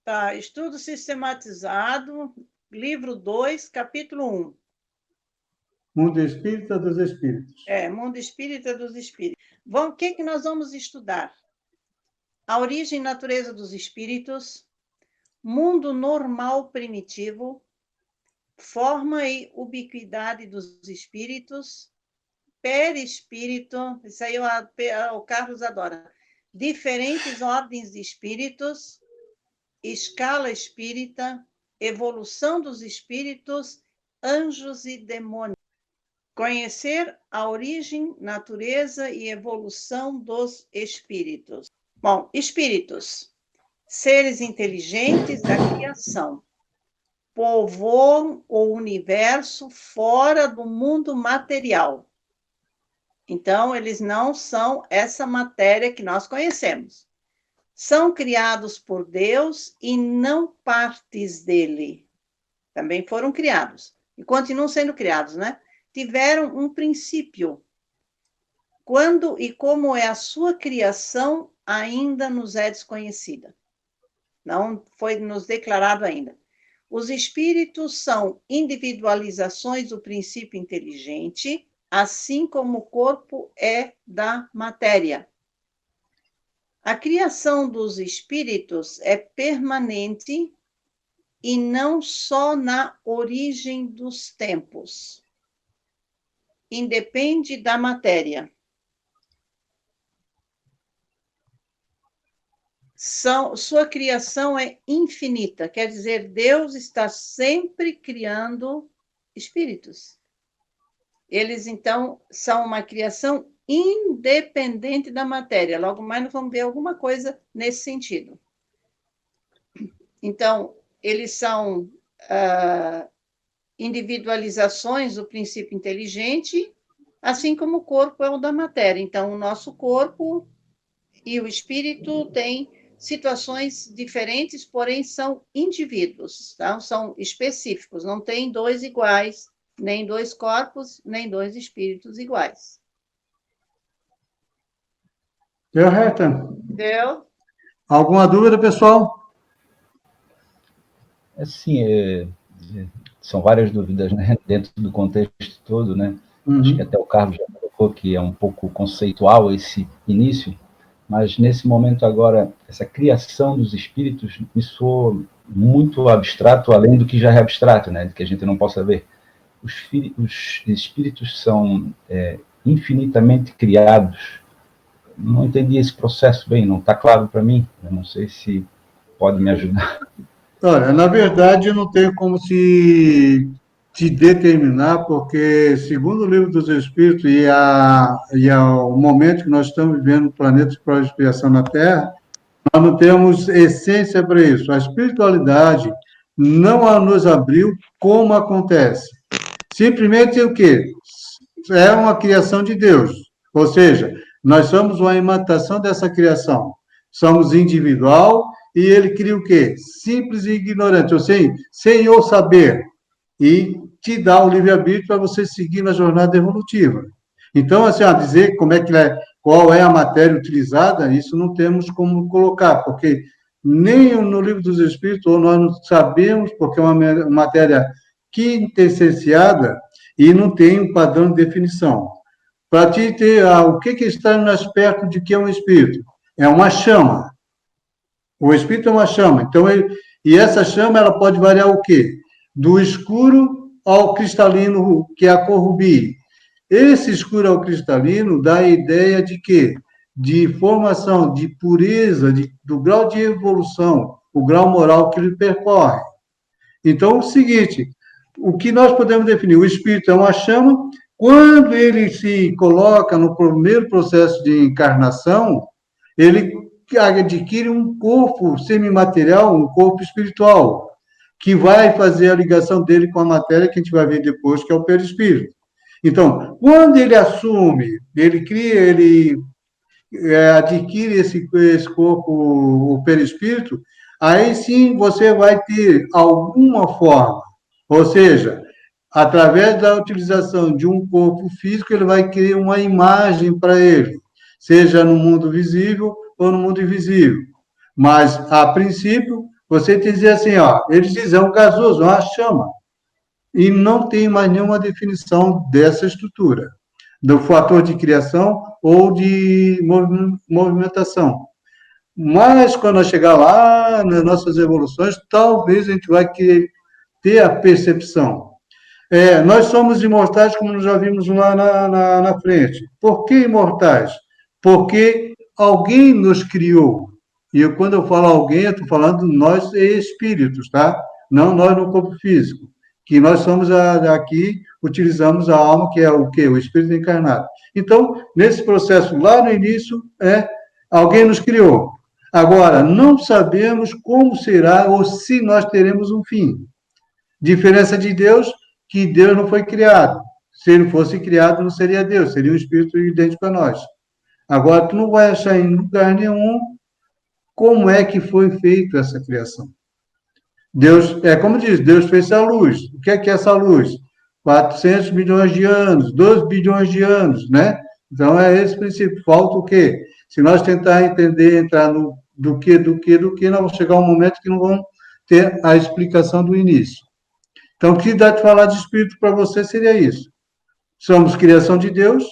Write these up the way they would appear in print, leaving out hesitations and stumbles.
Tá, estudo sistematizado, livro 2, capítulo 1. Mundo Espírita dos Espíritos. Mundo Espírita dos Espíritos. O que nós vamos estudar? A origem e natureza dos espíritos, mundo normal primitivo, forma e ubiquidade dos espíritos, perispírito, isso aí o Carlos adora, diferentes ordens de espíritos, escala espírita, evolução dos espíritos, anjos e demônios. Conhecer a origem, natureza e evolução dos espíritos. Bom, espíritos, seres inteligentes da criação, povoam o universo fora do mundo material. Então, eles não são essa matéria que nós conhecemos. São criados por Deus e não partes dele. Também foram criados. E continuam sendo criados, né? Tiveram um princípio. Quando e como é a sua criação, ainda nos é desconhecida. Não foi nos declarado ainda. Os espíritos são individualizações do princípio inteligente, assim como o corpo é da matéria. A criação dos espíritos é permanente e não só na origem dos tempos. Independe da matéria. Sua criação é infinita, quer dizer, Deus está sempre criando espíritos. Eles, então, são uma criação independente da matéria. Logo mais nós vamos ver alguma coisa nesse sentido. Então, eles são individualizações do princípio inteligente, assim como o corpo é o da matéria. Então, o nosso corpo e o espírito têm situações diferentes, porém são indivíduos, tá? São específicos, não tem dois iguais, nem dois corpos, nem dois espíritos iguais. Deu, Reta? Deu? Alguma dúvida, pessoal? Assim, são várias dúvidas, né? Dentro do contexto todo, né? Acho que até o Carlos já colocou que é um pouco conceitual esse início, mas nesse momento agora, essa criação dos espíritos me soa muito abstrato, além do que já é abstrato, né? Que a gente não possa ver. Os espíritos são infinitamente criados. Não entendi esse processo bem, não está claro para mim. Eu não sei se pode me ajudar. Olha, na verdade, não tenho como te determinar, porque, segundo o Livro dos Espíritos e o momento que nós estamos vivendo no planeta de prova e expiação na Terra, nós não temos essência para isso. A espiritualidade não nos abriu como acontece. Simplesmente o quê? É uma criação de Deus. Ou seja, nós somos uma imitação dessa criação. Somos individual e ele cria o quê? Simples e ignorante, ou seja, sem o saber. E te dá o livre-arbítrio para você seguir na jornada evolutiva. Então, assim, dizer como é que qual é a matéria utilizada, isso não temos como colocar, porque nem no Livro dos Espíritos, ou nós não sabemos, porque é uma matéria quintessenciada e não tem um padrão de definição. Para ti ter o que está no aspecto de que é um espírito? É uma chama. O espírito é uma chama. Então, e essa chama ela pode variar o quê? Do escuro ao cristalino, que é a cor rubi. Esse escuro ao cristalino dá a ideia de quê? De formação, de pureza, do grau de evolução, o grau moral que ele percorre. Então, é o seguinte, o que nós podemos definir? O espírito é uma chama. Quando ele se coloca no primeiro processo de encarnação, ele adquire um corpo semimaterial, um corpo espiritual, que vai fazer a ligação dele com a matéria, que a gente vai ver depois, que é o perispírito. Então, quando ele assume, ele cria, ele adquire esse corpo, o perispírito, aí sim você vai ter alguma forma, ou seja, através da utilização de um corpo físico, ele vai criar uma imagem para ele, seja no mundo visível ou no mundo invisível. Mas, a princípio, você dizer assim, ó, eles dizem, é um gasoso, é uma chama, e não tem mais nenhuma definição dessa estrutura, do fator de criação ou de movimentação. Mas, quando nós chegar lá, nas nossas evoluções, talvez a gente vai ter a percepção. Nós somos imortais, como nós já vimos lá na frente. Por que imortais? Porque alguém nos criou. E quando eu falo alguém, eu estou falando nós espíritos, tá? Não nós no corpo físico. Que nós somos aqui, utilizamos a alma, que é o quê? O espírito encarnado. Então, nesse processo, lá no início, alguém nos criou. Agora, não sabemos como será ou se nós teremos um fim. Diferença de Deus, que Deus não foi criado. Se ele fosse criado, não seria Deus, seria um espírito idêntico a nós. Agora, tu não vai achar em lugar nenhum como é que foi feita essa criação. Deus, como diz, Deus fez a luz. O que é essa luz? 400 milhões de anos, 2 bilhões de anos, né? Então, é esse princípio. Falta o quê? Se nós tentar entender, entrar no do que, nós vamos chegar a um momento que não vamos ter a explicação do início. Então, o que dá de falar de espírito para você seria isso. Somos criação de Deus,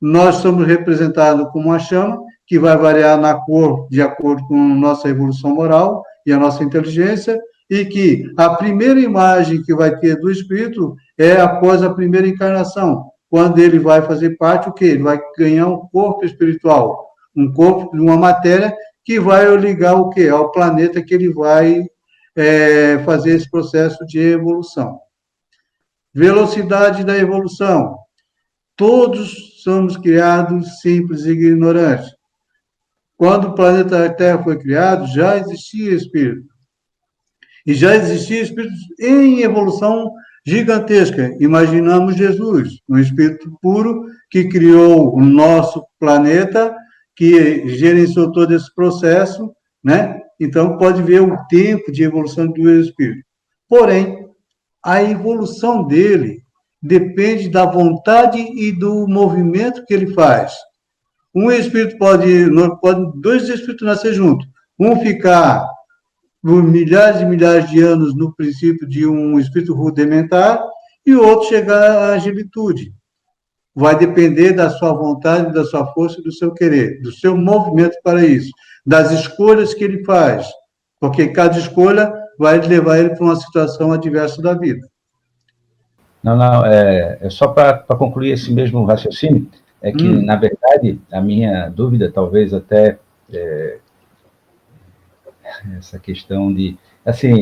nós somos representados como uma chama, que vai variar na cor de acordo com nossa evolução moral e a nossa inteligência, e que a primeira imagem que vai ter do espírito é após a primeira encarnação, quando ele vai fazer parte, o quê? Ele vai ganhar um corpo espiritual, um corpo de uma matéria que vai ligar o quê? Ao planeta que ele vai fazer esse processo de evolução. Velocidade da evolução. Todos somos criados simples e ignorantes. Quando o planeta Terra foi criado, já existia espírito. E já existia espíritos em evolução gigantesca. Imaginamos Jesus, um espírito puro que criou o nosso planeta, que gerenciou todo esse processo, né? Então, pode ver o tempo de evolução do espírito. Porém, a evolução dele depende da vontade e do movimento que ele faz. Um espírito dois espíritos nascer juntos. Um ficar por milhares e milhares de anos no princípio de um espírito rudimentar e o outro chegar à agilitude. Vai depender da sua vontade, da sua força e do seu querer, do seu movimento para isso, das escolhas que ele faz, porque cada escolha vai levar ele para uma situação adversa da vida. Não, é só para concluir esse mesmo raciocínio, é que, na verdade, a minha dúvida, talvez até essa questão de, assim,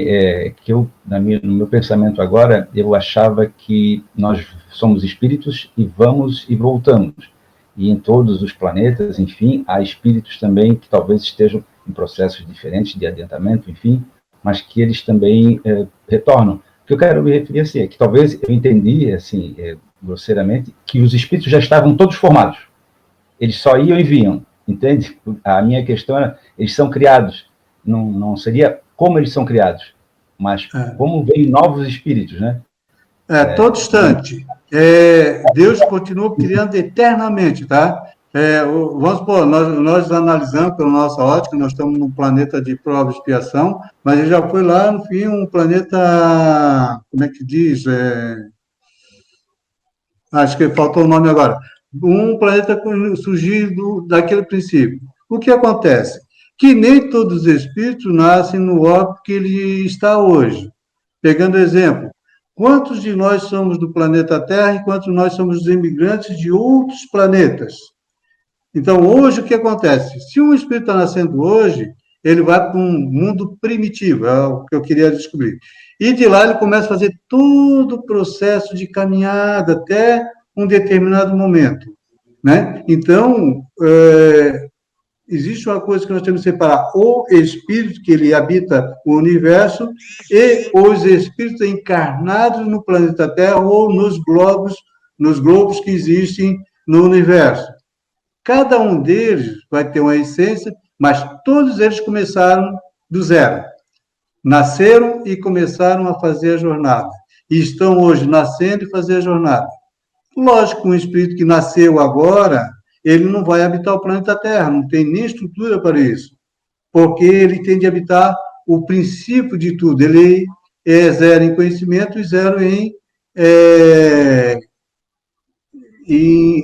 que eu, no meu pensamento agora, eu achava que nós somos espíritos e vamos e voltamos. E em todos os planetas, enfim, há espíritos também que talvez estejam em processos diferentes de adiantamento, enfim, mas que eles também retornam. O que eu quero me referir assim, é que talvez eu entendi, assim, grosseiramente, que os espíritos já estavam todos formados. Eles só iam e vinham, entende? A minha questão é, eles são criados. Não seria como eles são criados, mas como vêm novos espíritos, né? Todo instante. Deus continua criando eternamente, tá? Vamos supor, nós analisamos pela nossa ótica, nós estamos num planeta de prova e expiação, mas ele já foi lá, no fim, um planeta, como é que diz? Acho que faltou o nome agora. Um planeta surgido daquele princípio. O que acontece? Que nem todos os espíritos nascem no órbito que ele está hoje. Pegando exemplo, quantos de nós somos do planeta Terra e quantos nós somos os imigrantes de outros planetas? Então, hoje, o que acontece? Se um espírito está nascendo hoje, ele vai para um mundo primitivo, é o que eu queria descobrir. E de lá ele começa a fazer todo o processo de caminhada até um determinado momento, né? Então, existe uma coisa que nós temos que separar: o espírito que ele habita o universo e os espíritos encarnados no planeta Terra ou nos globos que existem no universo. Cada um deles vai ter uma essência, mas todos eles começaram do zero. Nasceram e começaram a fazer a jornada. E estão hoje nascendo e fazendo a jornada. Lógico que um espírito que nasceu agora, ele não vai habitar o planeta Terra, não tem nem estrutura para isso, porque ele tem de habitar o princípio de tudo. Ele é zero em conhecimento e zero em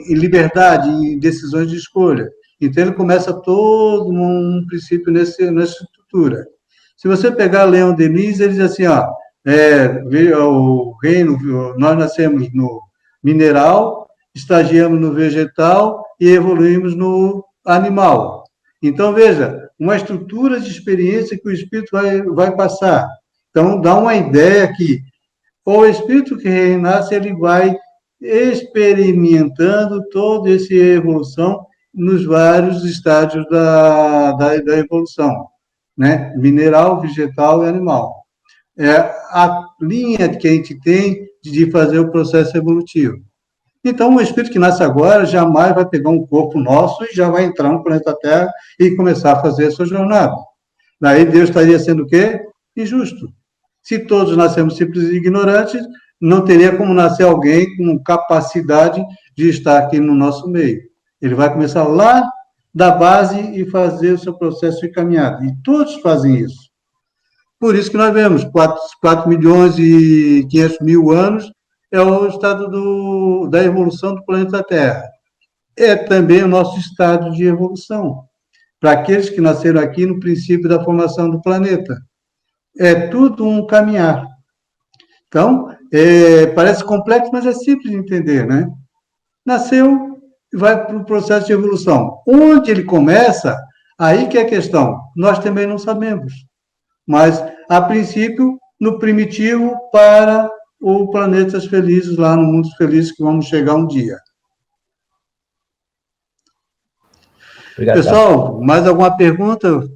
liberdade, em decisões de escolha. Então, ele começa todo um princípio nessa estrutura. Se você pegar Leon Denis, ele diz assim, o reino, nós nascemos no mineral, estagiamos no vegetal e evoluímos no animal. Então, veja, uma estrutura de experiência que o espírito vai passar. Então, dá uma ideia que o espírito que renasce, ele vai experimentando toda essa evolução nos vários estágios da evolução, né? Mineral, vegetal e animal. É a linha que a gente tem de fazer o processo evolutivo. Então, o espírito que nasce agora jamais vai pegar um corpo nosso e já vai entrar no planeta Terra e começar a fazer a sua jornada. Daí Deus estaria sendo o quê? Injusto. Se todos nascemos simples e ignorantes, não teria como nascer alguém com capacidade de estar aqui no nosso meio. Ele vai começar lá da base e fazer o seu processo de caminhada. E todos fazem isso. Por isso que nós vemos 4 milhões e 500 mil anos é o estado da evolução do planeta Terra. É também o nosso estado de evolução, para aqueles que nasceram aqui no princípio da formação do planeta. É tudo um caminhar. Então, parece complexo, mas é simples de entender, né? Nasceu e vai para o processo de evolução. Onde ele começa, aí que é a questão. Nós também não sabemos. Mas, a princípio, no primitivo, para o Planetas Felizes, lá no Mundo Feliz, que vamos chegar um dia. Obrigado, pessoal, mais alguma pergunta?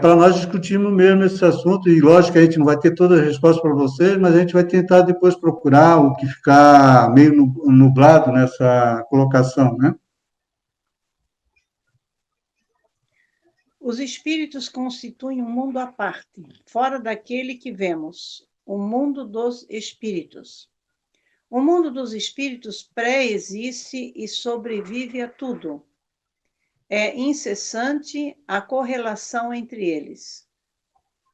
Para nós discutirmos mesmo esse assunto, e lógico que a gente não vai ter todas as respostas para vocês, mas a gente vai tentar depois procurar o que ficar meio nublado nessa colocação, né? Os espíritos constituem um mundo à parte, fora daquele que vemos, o mundo dos espíritos. O mundo dos espíritos pré-existe e sobrevive a tudo. É incessante a correlação entre eles.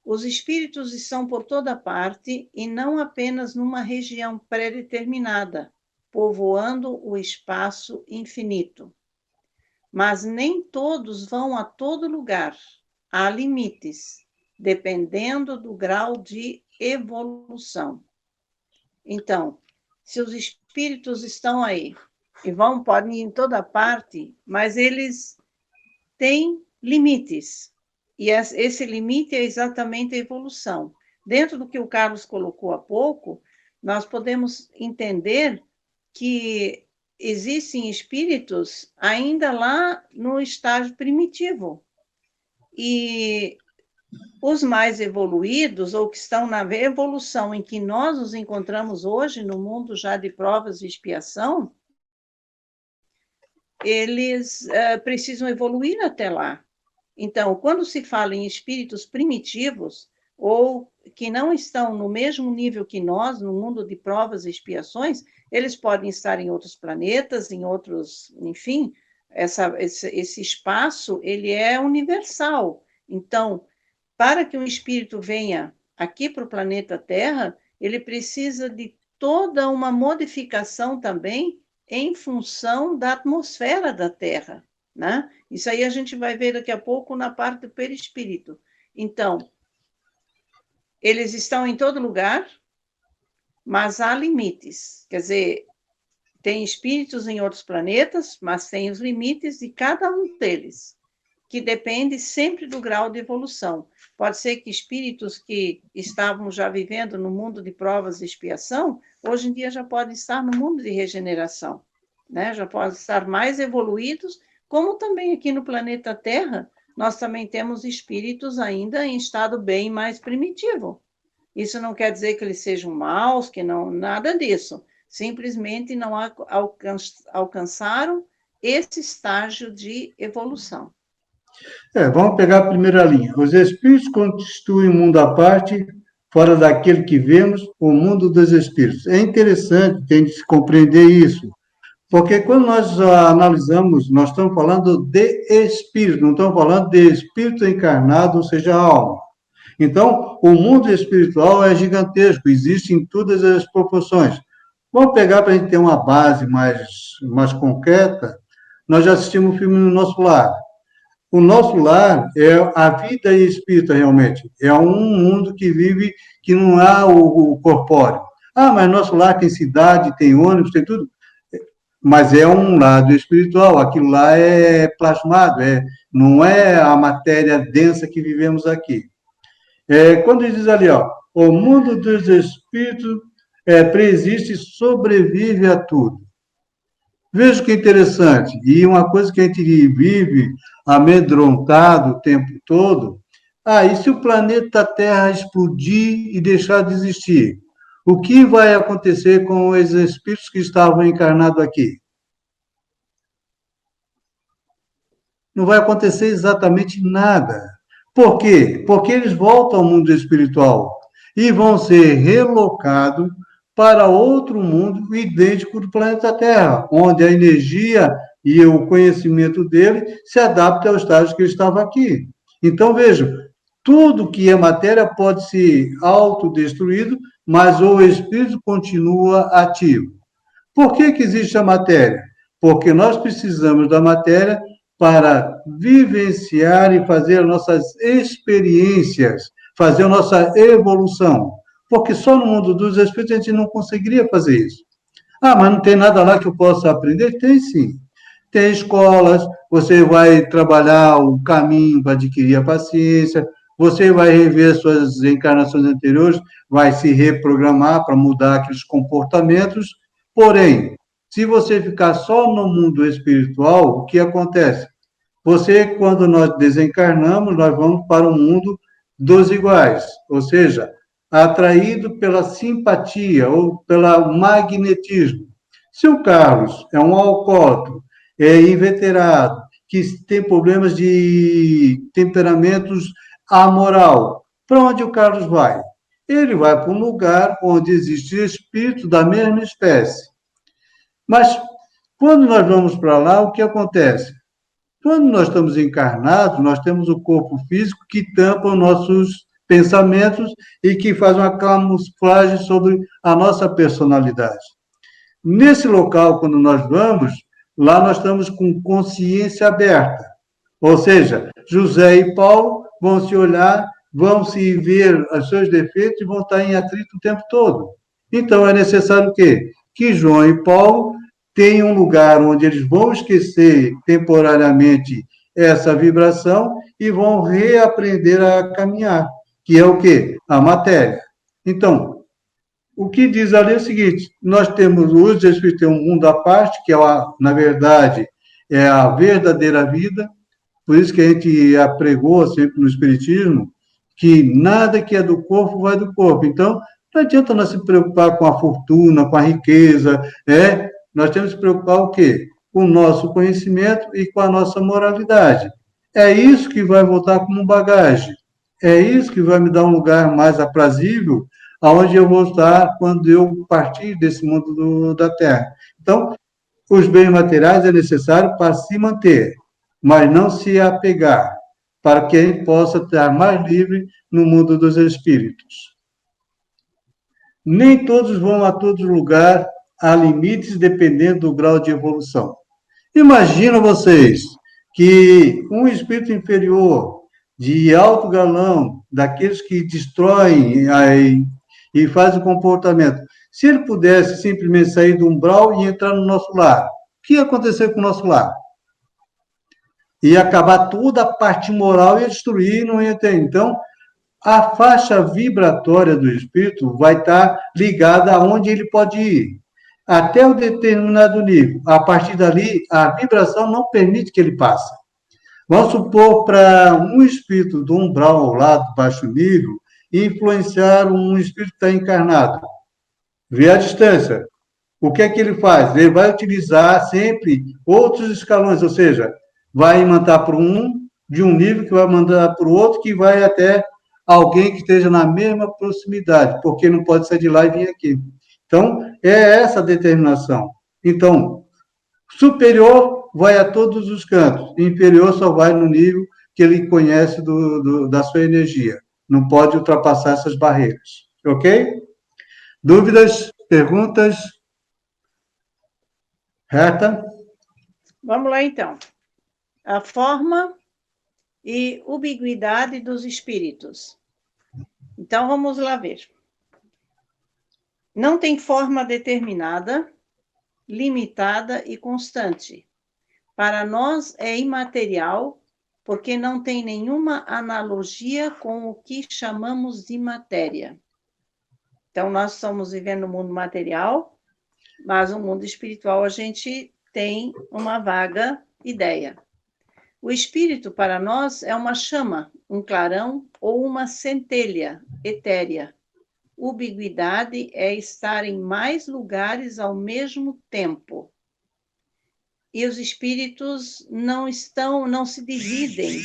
Os espíritos estão por toda parte e não apenas numa região pré-determinada, povoando o espaço infinito. Mas nem todos vão a todo lugar. Há limites, dependendo do grau de evolução. Então, se os espíritos estão aí e podem ir em toda parte, mas eles têm limites. E esse limite é exatamente a evolução. Dentro do que o Carlos colocou há pouco, nós podemos entender que existem espíritos ainda lá no estágio primitivo. E os mais evoluídos, ou que estão na evolução em que nós nos encontramos hoje, no mundo já de provas e expiação, eles precisam evoluir até lá. Então, quando se fala em espíritos primitivos, ou que não estão no mesmo nível que nós, no mundo de provas e expiações, eles podem estar em outros planetas, em outros, enfim, esse espaço, ele é universal. Então, para que um espírito venha aqui para o planeta Terra, ele precisa de toda uma modificação também em função da atmosfera da Terra, né? Isso aí a gente vai ver daqui a pouco na parte do perispírito. Então, eles estão em todo lugar, mas há limites. Quer dizer, tem espíritos em outros planetas, mas tem os limites de cada um deles, que depende sempre do grau de evolução. Pode ser que espíritos que estavam já vivendo no mundo de provas e expiação, hoje em dia já podem estar no mundo de regeneração, né? Já podem estar mais evoluídos, como também aqui no planeta Terra, nós também temos espíritos ainda em estado bem mais primitivo. Isso não quer dizer que eles sejam maus, que não, nada disso. Simplesmente não alcançaram esse estágio de evolução. Vamos pegar a primeira linha. Os espíritos constituem um mundo à parte, fora daquele que vemos, o mundo dos espíritos. É interessante, tem de se compreender isso, porque quando nós analisamos, nós estamos falando de espírito, não estamos falando de espírito encarnado, ou seja, alma. Então, o mundo espiritual é gigantesco, existe em todas as proporções. Vamos pegar para a gente ter uma base mais concreta. Nós já assistimos o filme No Nosso Lar. O nosso lar é a vida espírita, realmente. É um mundo que vive, que não há o corpóreo. Ah, mas nosso lar tem cidade, tem ônibus, tem tudo. Mas é um lado espiritual. Aquilo lá é plasmado, não é a matéria densa que vivemos aqui. Quando diz ali, ó, o mundo dos espíritos preexiste e sobrevive a tudo. Veja que interessante. E uma coisa que a gente vive amedrontado o tempo todo, e se o planeta Terra explodir e deixar de existir? O que vai acontecer com os espíritos que estavam encarnados aqui? Não vai acontecer exatamente nada. Por quê? Porque eles voltam ao mundo espiritual e vão ser relocados para outro mundo idêntico do planeta Terra, onde a energia e o conhecimento dele se adapta ao estágio que ele estava aqui. Então, vejam, tudo que é matéria pode ser autodestruído, mas o espírito continua ativo. Por que existe a matéria? Porque nós precisamos da matéria para vivenciar e fazer nossas experiências, fazer a nossa evolução. Porque só no mundo dos espíritos a gente não conseguiria fazer isso. Mas não tem nada lá que eu possa aprender? Tem sim. Tem escolas, você vai trabalhar o caminho para adquirir a paciência, você vai rever suas encarnações anteriores, vai se reprogramar para mudar aqueles comportamentos. Porém, se você ficar só no mundo espiritual, o que acontece? Quando nós desencarnamos, nós vamos para o mundo dos iguais, ou seja, atraído pela simpatia ou pelo magnetismo. Se o Carlos é um alcoólatra, é inveterado, que tem problemas de temperamentos amoral, para onde o Carlos vai? Ele vai para um lugar onde existe espírito da mesma espécie. Mas, quando nós vamos para lá, o que acontece? Quando nós estamos encarnados, nós temos o corpo físico que tampa os nossos pensamentos e que faz uma camuflagem sobre a nossa personalidade. Nesse local, quando nós vamos, lá nós estamos com consciência aberta. Ou seja, José e Paulo vão se olhar, vão se ver os seus defeitos e vão estar em atrito o tempo todo. Então, é necessário o quê? Que João e Paulo tenham um lugar onde eles vão esquecer temporariamente essa vibração e vão reaprender a caminhar, que é o quê? A matéria. Então, o que diz ali é o seguinte, nós temos, os espíritos têm um mundo à parte, que é, na verdade, é a verdadeira vida, por isso que a gente apregou sempre no Espiritismo, que nada que é do corpo vai do corpo. Então, não adianta nós se preocupar com a fortuna, com a riqueza, nós temos que se preocupar o quê? Com o nosso conhecimento e com a nossa moralidade. É isso que vai voltar como bagagem. É isso que vai me dar um lugar mais aprazível, aonde eu vou estar quando eu partir desse mundo da Terra. Então, os bens materiais é necessário para se manter, mas não se apegar, para que a gente possa estar mais livre no mundo dos espíritos. Nem todos vão a todo lugar, há limites dependendo do grau de evolução. Imagina vocês que um espírito inferior, de alto galão, daqueles que destroem e fazem o comportamento, se ele pudesse simplesmente sair do umbral e entrar no nosso lar, o que ia acontecer com o nosso lar? Ia acabar toda a parte moral e destruir, não ia ter. Então, a faixa vibratória do espírito vai estar ligada aonde ele pode ir, até um determinado nível. A partir dali, a vibração não permite que ele passe. Vamos supor, para um espírito do umbral ao lado, baixo nível, influenciar um espírito que está encarnado. Vê a distância. O que é que ele faz? Ele vai utilizar sempre outros escalões, ou seja, vai mandar para de um nível que vai mandar para o outro, que vai até alguém que esteja na mesma proximidade, porque não pode sair de lá e vir aqui. Então, é essa a determinação. Então, superior vai a todos os cantos, inferior só vai no nível que ele conhece da sua energia. não pode ultrapassar essas barreiras. Ok? Dúvidas? Perguntas? Reta? Vamos lá, então. A forma e ubiquidade dos espíritos. Então, vamos lá ver. Não tem forma determinada, limitada e constante. Para nós é imaterial, porque não tem nenhuma analogia com o que chamamos de matéria. Então, nós estamos vivendo no mundo material, mas no mundo espiritual a gente tem uma vaga ideia. O espírito, para nós, é uma chama, um clarão ou uma centelha etérea. Ubiquidade é estar em mais lugares ao mesmo tempo. E os espíritos não se dividem.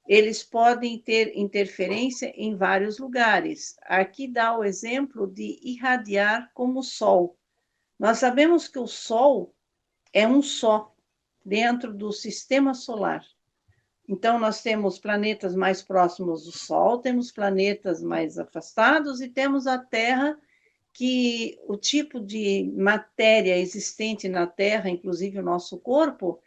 Eles podem ter interferência em vários lugares. Aqui dá o exemplo de irradiar como o Sol. Nós sabemos que o Sol é um só dentro do sistema solar. Então, nós temos planetas mais próximos do Sol, temos planetas mais afastados e temos a Terra, que o tipo de matéria existente na Terra, inclusive o nosso corpo,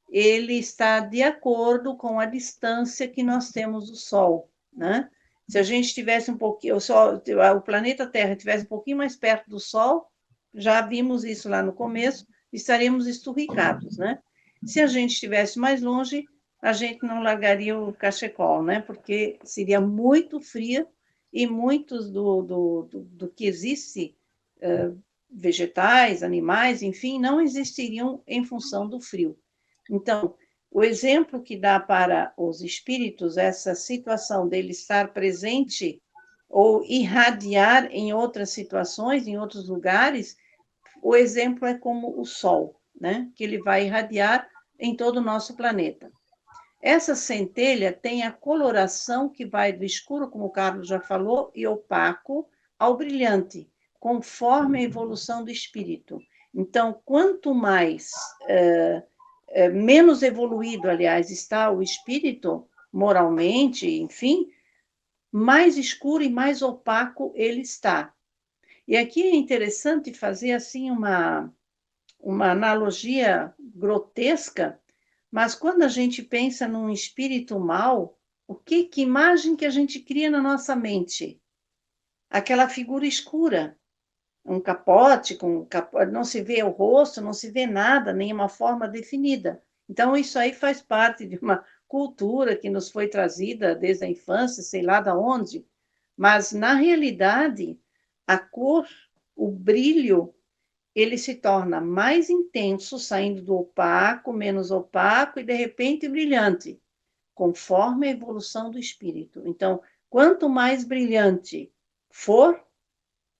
ele está de acordo com a distância que nós temos do Sol, né? Se a gente tivesse um pouquinho, o planeta Terra tivesse um pouquinho mais perto do Sol, já vimos isso lá no começo, estaríamos esturricados, né? Se a gente estivesse mais longe, a gente não largaria o cachecol, né? Porque seria muito frio e muitos do que existe, vegetais, animais, enfim, não existiriam em função do frio. Então, o exemplo que dá para os espíritos, essa situação dele estar presente ou irradiar em outras situações, em outros lugares, o exemplo é como o Sol, né? Que ele vai irradiar em todo o nosso planeta. Essa centelha tem a coloração que vai do escuro, como o Carlos já falou, e opaco, ao brilhante, conforme a evolução do espírito. Então, quanto mais, menos evoluído, aliás, está o espírito, moralmente, enfim, mais escuro e mais opaco ele está. E aqui é interessante fazer, assim, uma analogia grotesca, mas quando a gente pensa num espírito mau, que imagem que a gente cria na nossa mente? Aquela figura escura, um capote, não se vê o rosto, não se vê nada, nenhuma forma definida. Então, isso aí faz parte de uma cultura que nos foi trazida desde a infância, sei lá de onde, mas, na realidade, a cor, o brilho, ele se torna mais intenso, saindo do opaco, menos opaco e, de repente, brilhante, conforme a evolução do espírito. Então, quanto mais brilhante for,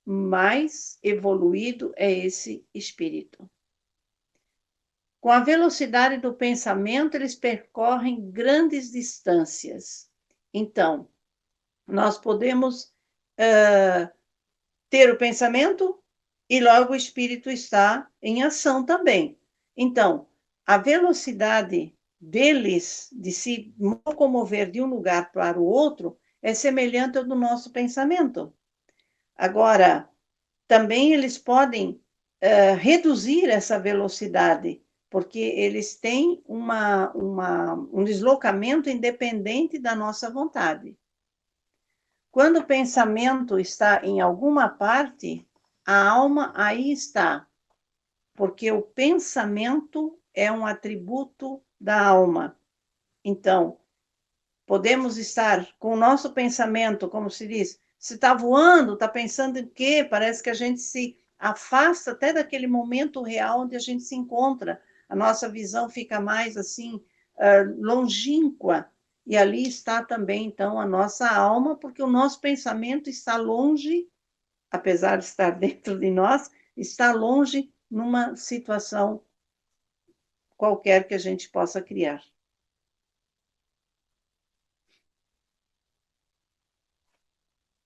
mais evoluído é esse espírito. Com a velocidade do pensamento, eles percorrem grandes distâncias. Então, nós podemos ter o pensamento e logo o espírito está em ação também. Então, a velocidade deles de se locomover de um lugar para o outro é semelhante ao do nosso pensamento. Agora, também eles podem reduzir essa velocidade, porque eles têm um deslocamento independente da nossa vontade. Quando o pensamento está em alguma parte, a alma aí está, porque o pensamento é um atributo da alma. Então, podemos estar com o nosso pensamento, como se diz, se está voando, está pensando em quê? Parece que a gente se afasta até daquele momento real onde a gente se encontra. A nossa visão fica mais assim, longínqua. E ali está também, então, a nossa alma, porque o nosso pensamento está longe, apesar de estar dentro de nós, está longe numa situação qualquer que a gente possa criar.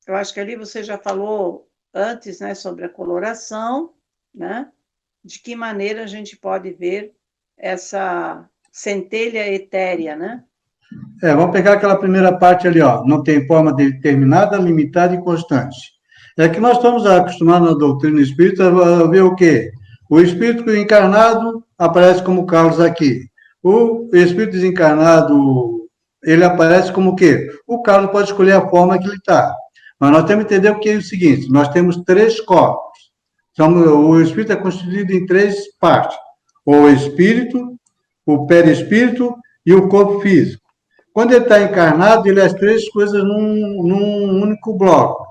Eu acho que ali você já falou antes, né, sobre a coloração, né? De que maneira a gente pode ver essa centelha etérea, né? Vamos pegar aquela primeira parte ali, ó. Não tem forma determinada, limitada e constante. É que nós estamos acostumados na doutrina espírita a ver o quê? O espírito encarnado aparece como Carlos aqui. O espírito desencarnado, ele aparece como o quê? O Carlos pode escolher a forma que ele está. Mas nós temos que entender o que é o seguinte: nós temos três corpos. O espírito é constituído em três partes: o espírito, o perispírito e o corpo físico. Quando ele está encarnado, ele é as três coisas num único bloco.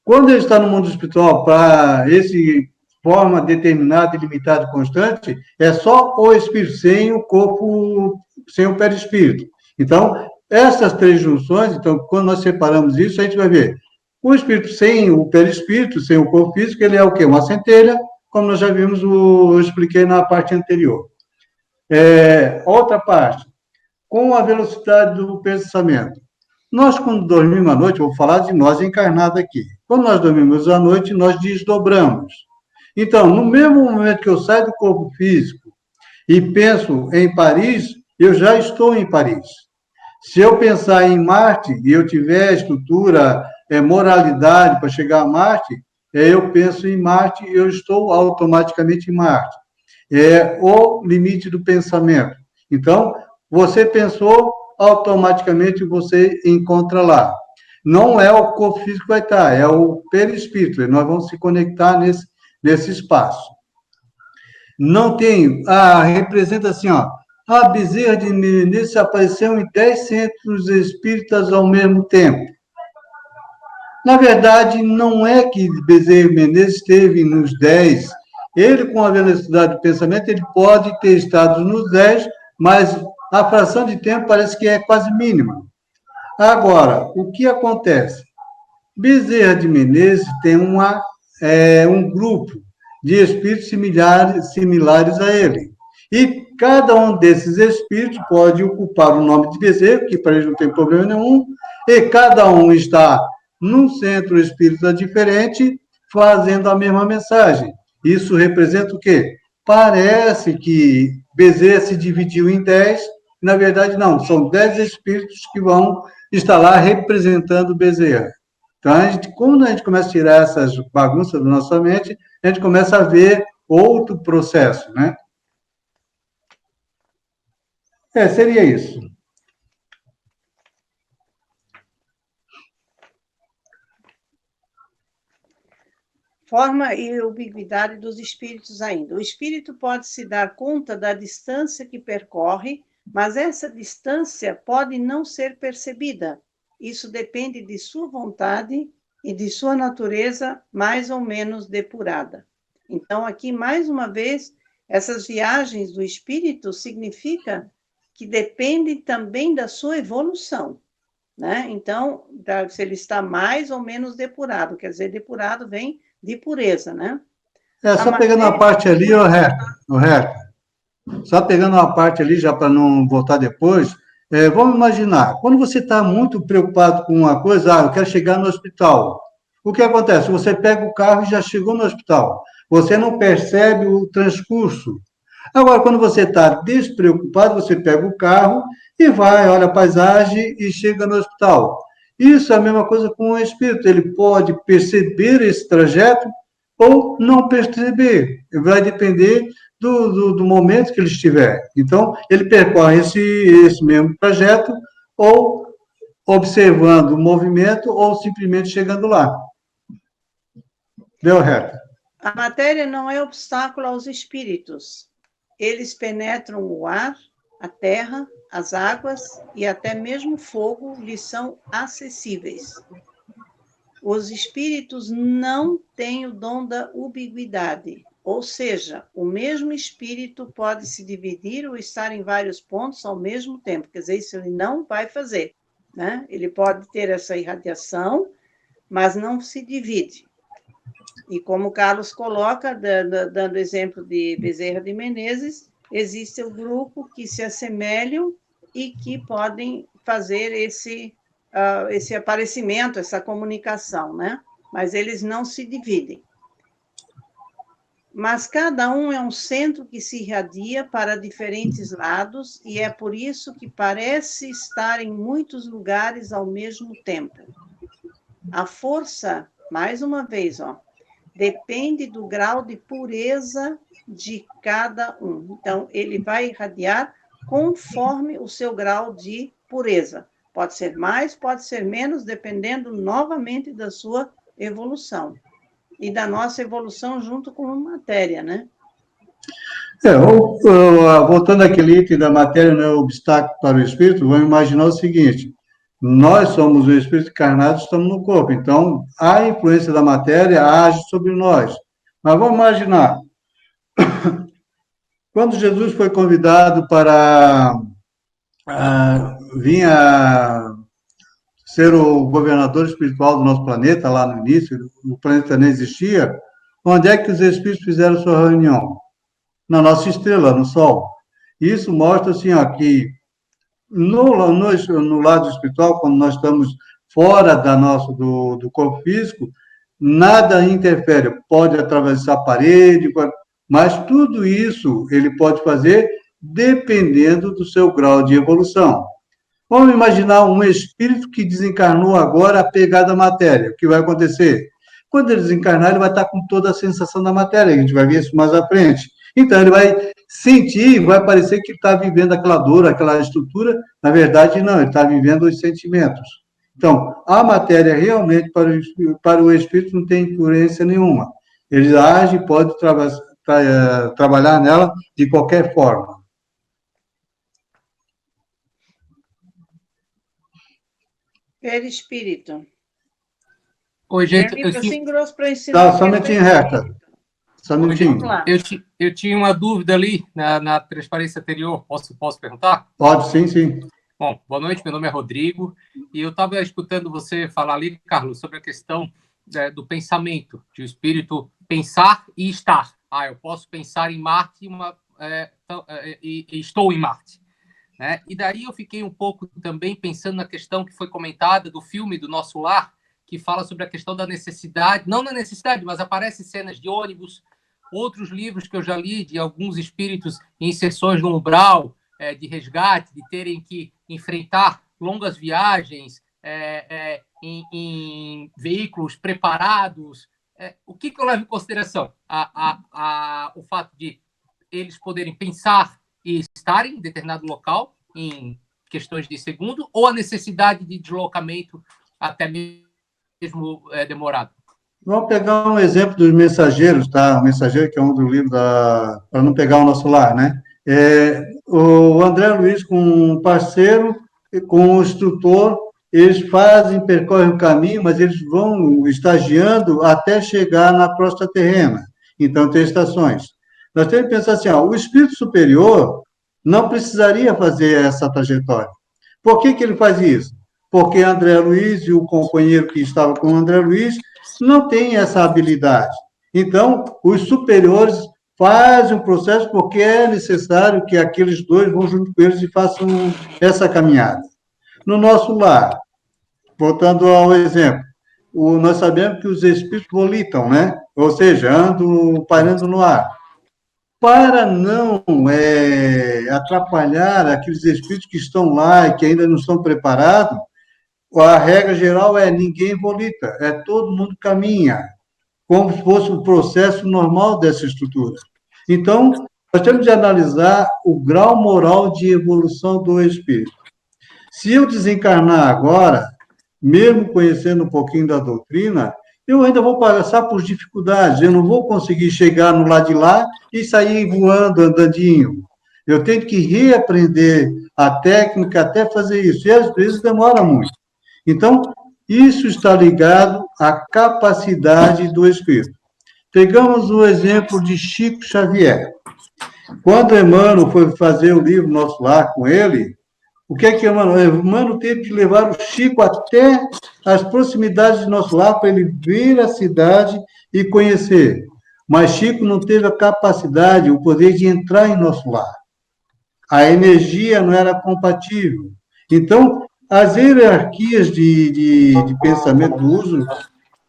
Quando ele está no mundo espiritual, para esse forma determinada, ilimitada e constante, é só o espírito, sem o corpo, sem o perispírito. Então, essas três junções, então, quando nós separamos isso, a gente vai ver. O espírito sem o perispírito, sem o corpo físico, ele é o quê? Uma centelha, como nós já vimos, eu expliquei na parte anterior. Outra parte, com a velocidade do pensamento. Nós, quando dormimos à noite, vou falar de nós encarnados aqui. Quando nós dormimos à noite, nós desdobramos. Então, no mesmo momento que eu saio do corpo físico e penso em Paris, eu já estou em Paris. Se eu pensar em Marte e eu tiver estrutura, moralidade para chegar a Marte, eu penso em Marte e eu estou automaticamente em Marte. É o limite do pensamento. Então, você pensou, automaticamente você encontra lá. Não é o corpo físico que vai estar, é o perispírito. Nós vamos se conectar nesse espaço. Não tem, representa assim, ó, a Bezerra de Menezes apareceu em 10 centros espíritas ao mesmo tempo. Na verdade, não é que Bezerra de Menezes esteve nos 10. Ele, com a velocidade do pensamento, ele pode ter estado nos 10, mas a fração de tempo parece que é quase mínima. Agora, o que acontece? Bezerra de Menezes tem um grupo de espíritos similares a ele. E cada um desses espíritos pode ocupar o nome de Bezerra, que para ele não tem problema nenhum, e cada um está num centro espírita diferente, fazendo a mesma mensagem. Isso representa o quê? Parece que Bezerra se dividiu em 10, na verdade não, são 10 espíritos que vão estar lá representando Bezerra. Então, quando a gente começa a tirar essas bagunças da nossa mente, a gente começa a ver outro processo, né? Seria isso. Forma e ubiquidade dos espíritos ainda. O espírito pode se dar conta da distância que percorre, mas essa distância pode não ser percebida. Isso depende de sua vontade e de sua natureza mais ou menos depurada. Então, aqui, mais uma vez, essas viagens do espírito significa que depende também da sua evolução, né? Então, se ele está mais ou menos depurado, quer dizer, depurado vem de pureza, né? Só pegando uma parte ali, o reto. Só pegando uma parte ali, já para não voltar depois, vamos imaginar, quando você está muito preocupado com uma coisa, eu quero chegar no hospital. O que acontece? Você pega o carro e já chegou no hospital. Você não percebe o transcurso. Agora, quando você está despreocupado, você pega o carro e vai, olha a paisagem e chega no hospital. Isso é a mesma coisa com o espírito. Ele pode perceber esse trajeto ou não perceber. Vai depender do momento que ele estiver. Então, ele percorre esse mesmo trajeto ou observando o movimento ou simplesmente chegando lá. Deu reto. A matéria não é obstáculo aos espíritos. Eles penetram o ar, a terra, as águas e até mesmo o fogo lhes são acessíveis. Os espíritos não têm o dom da ubiquidade, ou seja, o mesmo espírito pode se dividir ou estar em vários pontos ao mesmo tempo. Quer dizer, isso ele não vai fazer, né? Ele pode ter essa irradiação, mas não se divide. E como o Carlos coloca, dando exemplo de Bezerra de Menezes, existe o grupo que se assemelham e que podem fazer esse aparecimento, essa comunicação, né? Mas eles não se dividem. mas cada um é um centro que se irradia para diferentes lados e é por isso que parece estar em muitos lugares ao mesmo tempo. A força, mais uma vez, depende do grau de pureza de cada um. Então, ele vai irradiar conforme o seu grau de pureza. Pode ser mais, pode ser menos, dependendo novamente da sua evolução. E da nossa evolução junto com a matéria, né? Voltando àquele item da matéria não é obstáculo para o espírito, vamos imaginar o seguinte: nós somos o espírito encarnado, estamos no corpo, então a influência da matéria age sobre nós. Mas vamos imaginar, quando Jesus foi convidado para vir a ser o governador espiritual do nosso planeta, lá no início, o planeta nem existia, onde é que os espíritos fizeram sua reunião? Na nossa estrela, no Sol. Isso mostra assim, que no lado espiritual, quando nós estamos fora do corpo físico, nada interfere. Pode atravessar a parede, mas tudo isso ele pode fazer dependendo do seu grau de evolução. Vamos imaginar um espírito que desencarnou agora apegado à matéria. O que vai acontecer? Quando ele desencarnar, ele vai estar com toda a sensação da matéria. A gente vai ver isso mais à frente. Então, ele vai sentir, vai parecer que está vivendo aquela dor, aquela estrutura. Na verdade, não, ele está vivendo os sentimentos. Então, a matéria realmente, para o espírito, não tem influência nenhuma. Ele age e pode trabalhar nela de qualquer forma. Perispírito. Oi, gente. Tá, só um minutinho, Reca. Só um minutinho. Eu tinha uma dúvida ali na transparência anterior. Posso perguntar? Pode, sim. Bom, boa noite, meu nome é Rodrigo. E eu estava escutando você falar ali, Carlos, sobre a questão do pensamento, de o espírito pensar e estar. Eu posso pensar em Marte e estou em Marte. Né? E daí eu fiquei um pouco também pensando na questão que foi comentada do filme do Nosso Lar, que fala sobre a questão da necessidade, não na necessidade, mas aparecem cenas de ônibus, outros livros que eu já li de alguns espíritos em sessões no umbral, de resgate, de terem que enfrentar longas viagens em veículos preparados. O que eu levo em consideração? O fato de eles poderem pensar e estarem em determinado local em questões de segundo, ou a necessidade de deslocamento até mesmo demorado? Vamos pegar um exemplo dos mensageiros, tá? O Mensageiro, que é um do livro para não pegar o nosso lar, né? O André Luiz, com um parceiro, com um instrutor, eles percorrem o caminho, mas eles vão estagiando até chegar na crosta terrena. Então, tem estações. Nós temos que pensar assim, o espírito superior não precisaria fazer essa trajetória. Por que ele faz isso? Porque André Luiz e o companheiro que estava com o André Luiz não têm essa habilidade. Então, os superiores fazem o processo porque é necessário que aqueles dois vão junto com eles e façam essa caminhada. No nosso lar, voltando ao exemplo, nós sabemos que os espíritos volitam, né? Ou seja, andam pairando no ar. Para não atrapalhar aqueles espíritos que estão lá e que ainda não estão preparados, a regra geral é ninguém volita, todo mundo caminha, como se fosse o processo normal dessa estrutura. Então, nós temos de analisar o grau moral de evolução do espírito. Se eu desencarnar agora, mesmo conhecendo um pouquinho da doutrina, eu ainda vou passar por dificuldades, eu não vou conseguir chegar no lado de lá e sair voando, andandinho. Eu tenho que reaprender a técnica até fazer isso, e às vezes demora muito. Então, isso está ligado à capacidade do espírito. Pegamos o exemplo de Chico Xavier. Quando Emmanuel foi fazer o livro Nosso Lar com ele, o que é que Emmanuel teve que levar o Chico até as proximidades de Nosso Lar para ele ver a cidade e conhecer. Mas Chico não teve a capacidade, o poder de entrar em Nosso Lar. A energia não era compatível. Então, as hierarquias de pensamento, do uso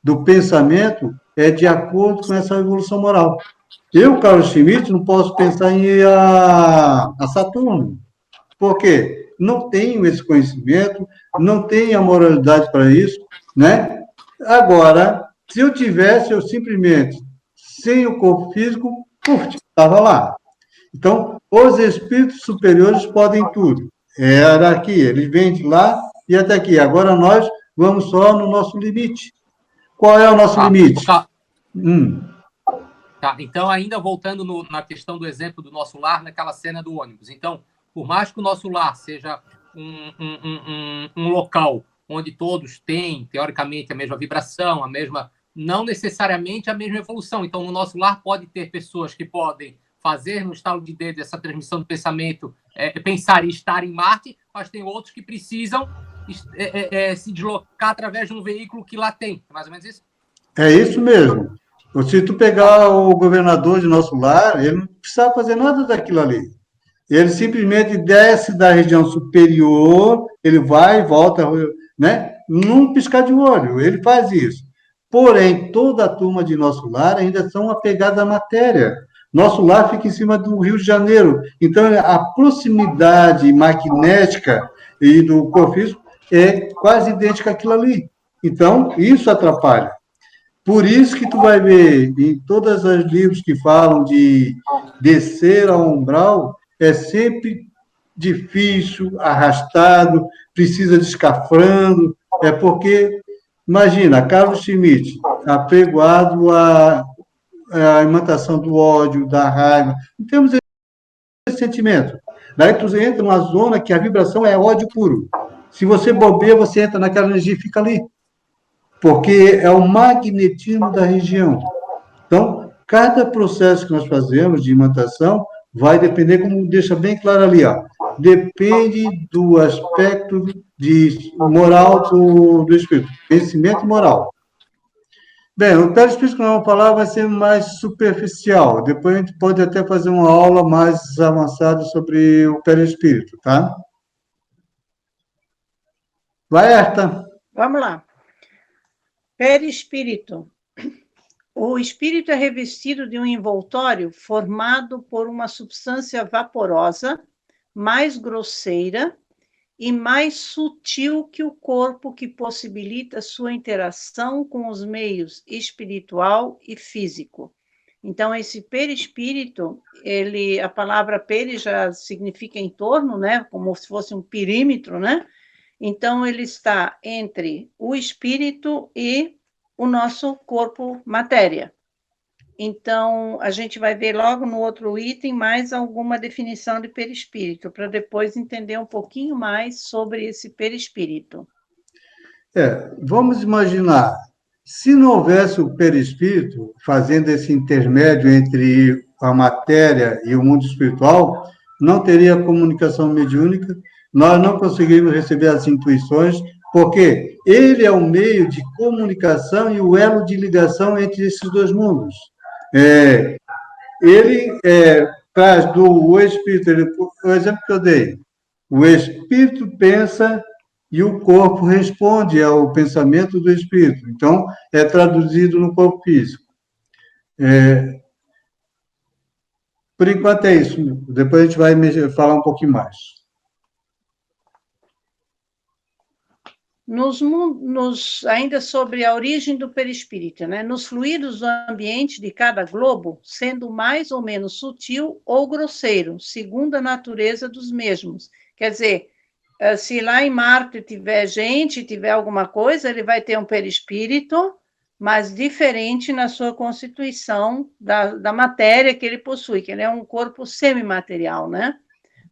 do pensamento, é de acordo com essa evolução moral. Eu, Carlos Schmitt, não posso pensar em ir a Saturno. Por quê? Não tenho esse conhecimento, não tenho a moralidade para isso, né? Agora, se eu tivesse, eu simplesmente, sem o corpo físico, estava lá. Então, os espíritos superiores podem tudo. Era aqui, eles vêm de lá e até aqui. Agora nós vamos só no nosso limite. Qual é o nosso limite? Tá, então, ainda voltando na questão do exemplo do nosso lar, naquela cena do ônibus. Então, por mais que o nosso lar seja um local onde todos têm, teoricamente, a mesma vibração, não necessariamente a mesma evolução. Então, no nosso lar pode ter pessoas que podem fazer no estalo de dedo essa transmissão do pensamento, pensar e estar em Marte, mas tem outros que precisam se deslocar através de um veículo que lá tem. É mais ou menos isso? É isso mesmo. Se tu pegar o governador de nosso lar, ele não precisa fazer nada daquilo ali. Ele simplesmente desce da região superior, ele vai e volta, né? Num piscar de olho, ele faz isso. Porém, toda a turma de nosso lar ainda são apegados à matéria. Nosso lar fica em cima do Rio de Janeiro. Então, a proximidade magnética e do corpo físico é quase idêntica àquilo ali. Então, isso atrapalha. Por isso que tu vai ver em todos os livros que falam de descer ao umbral, é sempre difícil, arrastado, precisa de escafrando, é porque, imagina, Carlos Schmitt, apregoado à imantação do ódio, da raiva, não temos esse sentimento. Daí tu entra numa zona que a vibração é ódio puro. Se você bobeia, você entra naquela energia e fica ali. Porque é o magnetismo da região. Então, cada processo que nós fazemos de imantação vai depender, como deixa bem claro ali, ó, depende do aspecto de moral do espírito, conhecimento moral. Bem, o perispírito que nós vamos falar vai ser mais superficial. Depois a gente pode até fazer uma aula mais avançada sobre o perispírito, tá? Vai, Herta. Vamos lá. Perispírito. O espírito é revestido de um envoltório formado por uma substância vaporosa, mais grosseira e mais sutil que o corpo, que possibilita sua interação com os meios espiritual e físico. Então, esse perispírito, a palavra peri já significa em torno, né? Como se fosse um perímetro, né? Então, ele está entre o espírito e o nosso corpo matéria. Então, a gente vai ver logo no outro item mais alguma definição de perispírito, para depois entender um pouquinho mais sobre esse perispírito. Vamos imaginar, se não houvesse o perispírito fazendo esse intermédio entre a matéria e o mundo espiritual, não teria comunicação mediúnica, nós não conseguiríamos receber as intuições, porque ele é o meio de comunicação e o elo de ligação entre esses dois mundos. Ele traz o espírito, o exemplo que eu dei, o espírito pensa e o corpo responde ao pensamento do espírito. Então, é traduzido no corpo físico. Por enquanto é isso. Depois a gente vai falar um pouquinho mais. Ainda sobre a origem do perispírito, né? Nos fluidos do ambiente de cada globo, sendo mais ou menos sutil ou grosseiro, segundo a natureza dos mesmos. Quer dizer, se lá em Marte tiver gente, tiver alguma coisa, ele vai ter um perispírito, mas diferente na sua constituição da matéria que ele possui, que ele é um corpo semimaterial, né?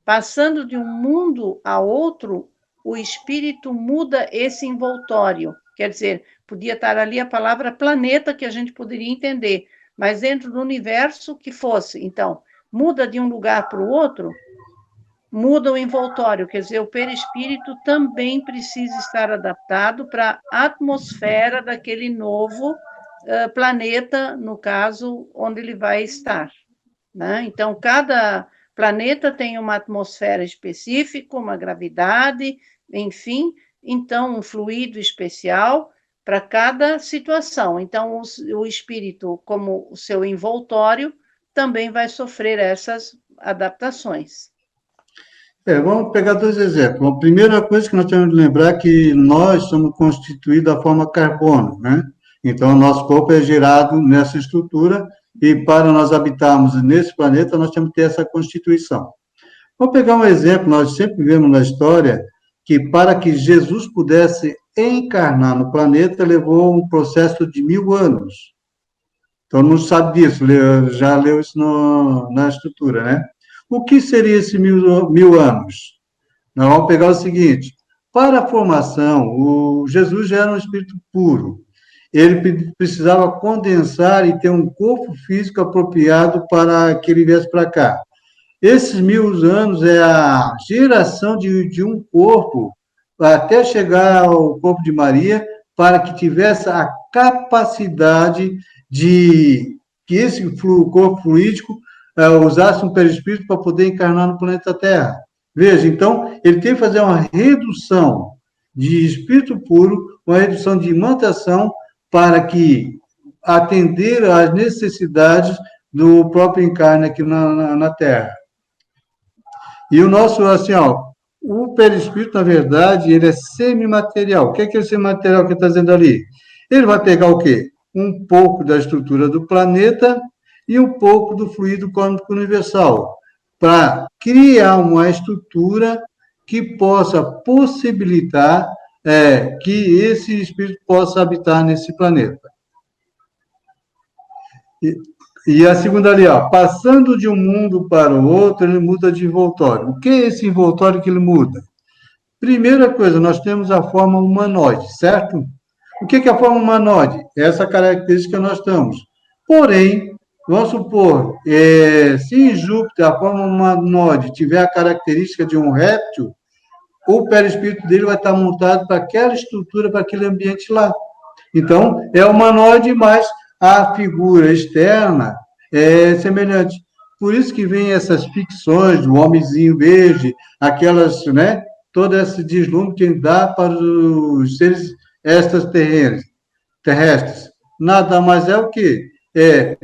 Passando de um mundo a outro, o espírito muda esse envoltório. Quer dizer, podia estar ali a palavra planeta, que a gente poderia entender, mas dentro do universo que fosse. Então, muda de um lugar para o outro, muda o envoltório, quer dizer, o perispírito também precisa estar adaptado para a atmosfera daquele novo planeta, no caso, onde ele vai estar, né? Então, cada planeta tem uma atmosfera específica, uma gravidade, enfim, então, um fluido especial para cada situação. Então, o espírito, como o seu envoltório, também vai sofrer essas adaptações. Vamos pegar 2 exemplos. A primeira coisa que nós temos que lembrar é que nós somos constituídos da forma carbono, né? Então, o nosso corpo é gerado nessa estrutura e para nós habitarmos nesse planeta, nós temos que ter essa constituição. Vamos pegar um exemplo, nós sempre vemos na história que para que Jesus pudesse encarnar no planeta, levou um processo de 1000 anos. Todo mundo sabe disso, já leu isso na estrutura, né? O que seria esses 1000 anos? Nós vamos pegar o seguinte: para a formação, o Jesus já era um espírito puro. Ele precisava condensar e ter um corpo físico apropriado para que ele viesse para cá. Esses 1000 anos é a geração de um corpo até chegar ao corpo de Maria, para que tivesse a capacidade de que esse corpo fluídico usasse um perispírito para poder encarnar no planeta Terra. Veja, então, ele teve que fazer uma redução de espírito puro, uma redução de imantação, para que atender às necessidades do próprio encarne aqui na Terra. E o nosso, assim, o perispírito, na verdade, ele é semimaterial. O que é o semimaterial que está dizendo ali? Ele vai pegar o quê? Um pouco da estrutura do planeta e um pouco do fluido cósmico universal, para criar uma estrutura que possa possibilitar que esse espírito possa habitar nesse planeta. E a segunda ali, passando de um mundo para o outro, ele muda de envoltório. O que é esse envoltório que ele muda? Primeira coisa, nós temos a forma humanoide, certo? O que é a forma humanoide? Essa característica que nós estamos. Porém, vamos supor, se em Júpiter a forma humanoide tiver a característica de um réptil, o perispírito dele vai estar montado para aquela estrutura, para aquele ambiente lá. Então, é humanoide, mas a figura externa é semelhante. Por isso que vem essas ficções do homenzinho verde, aquelas, né? Todo esse deslumbre que dá para os seres terrestres. Nada mais é o quê? É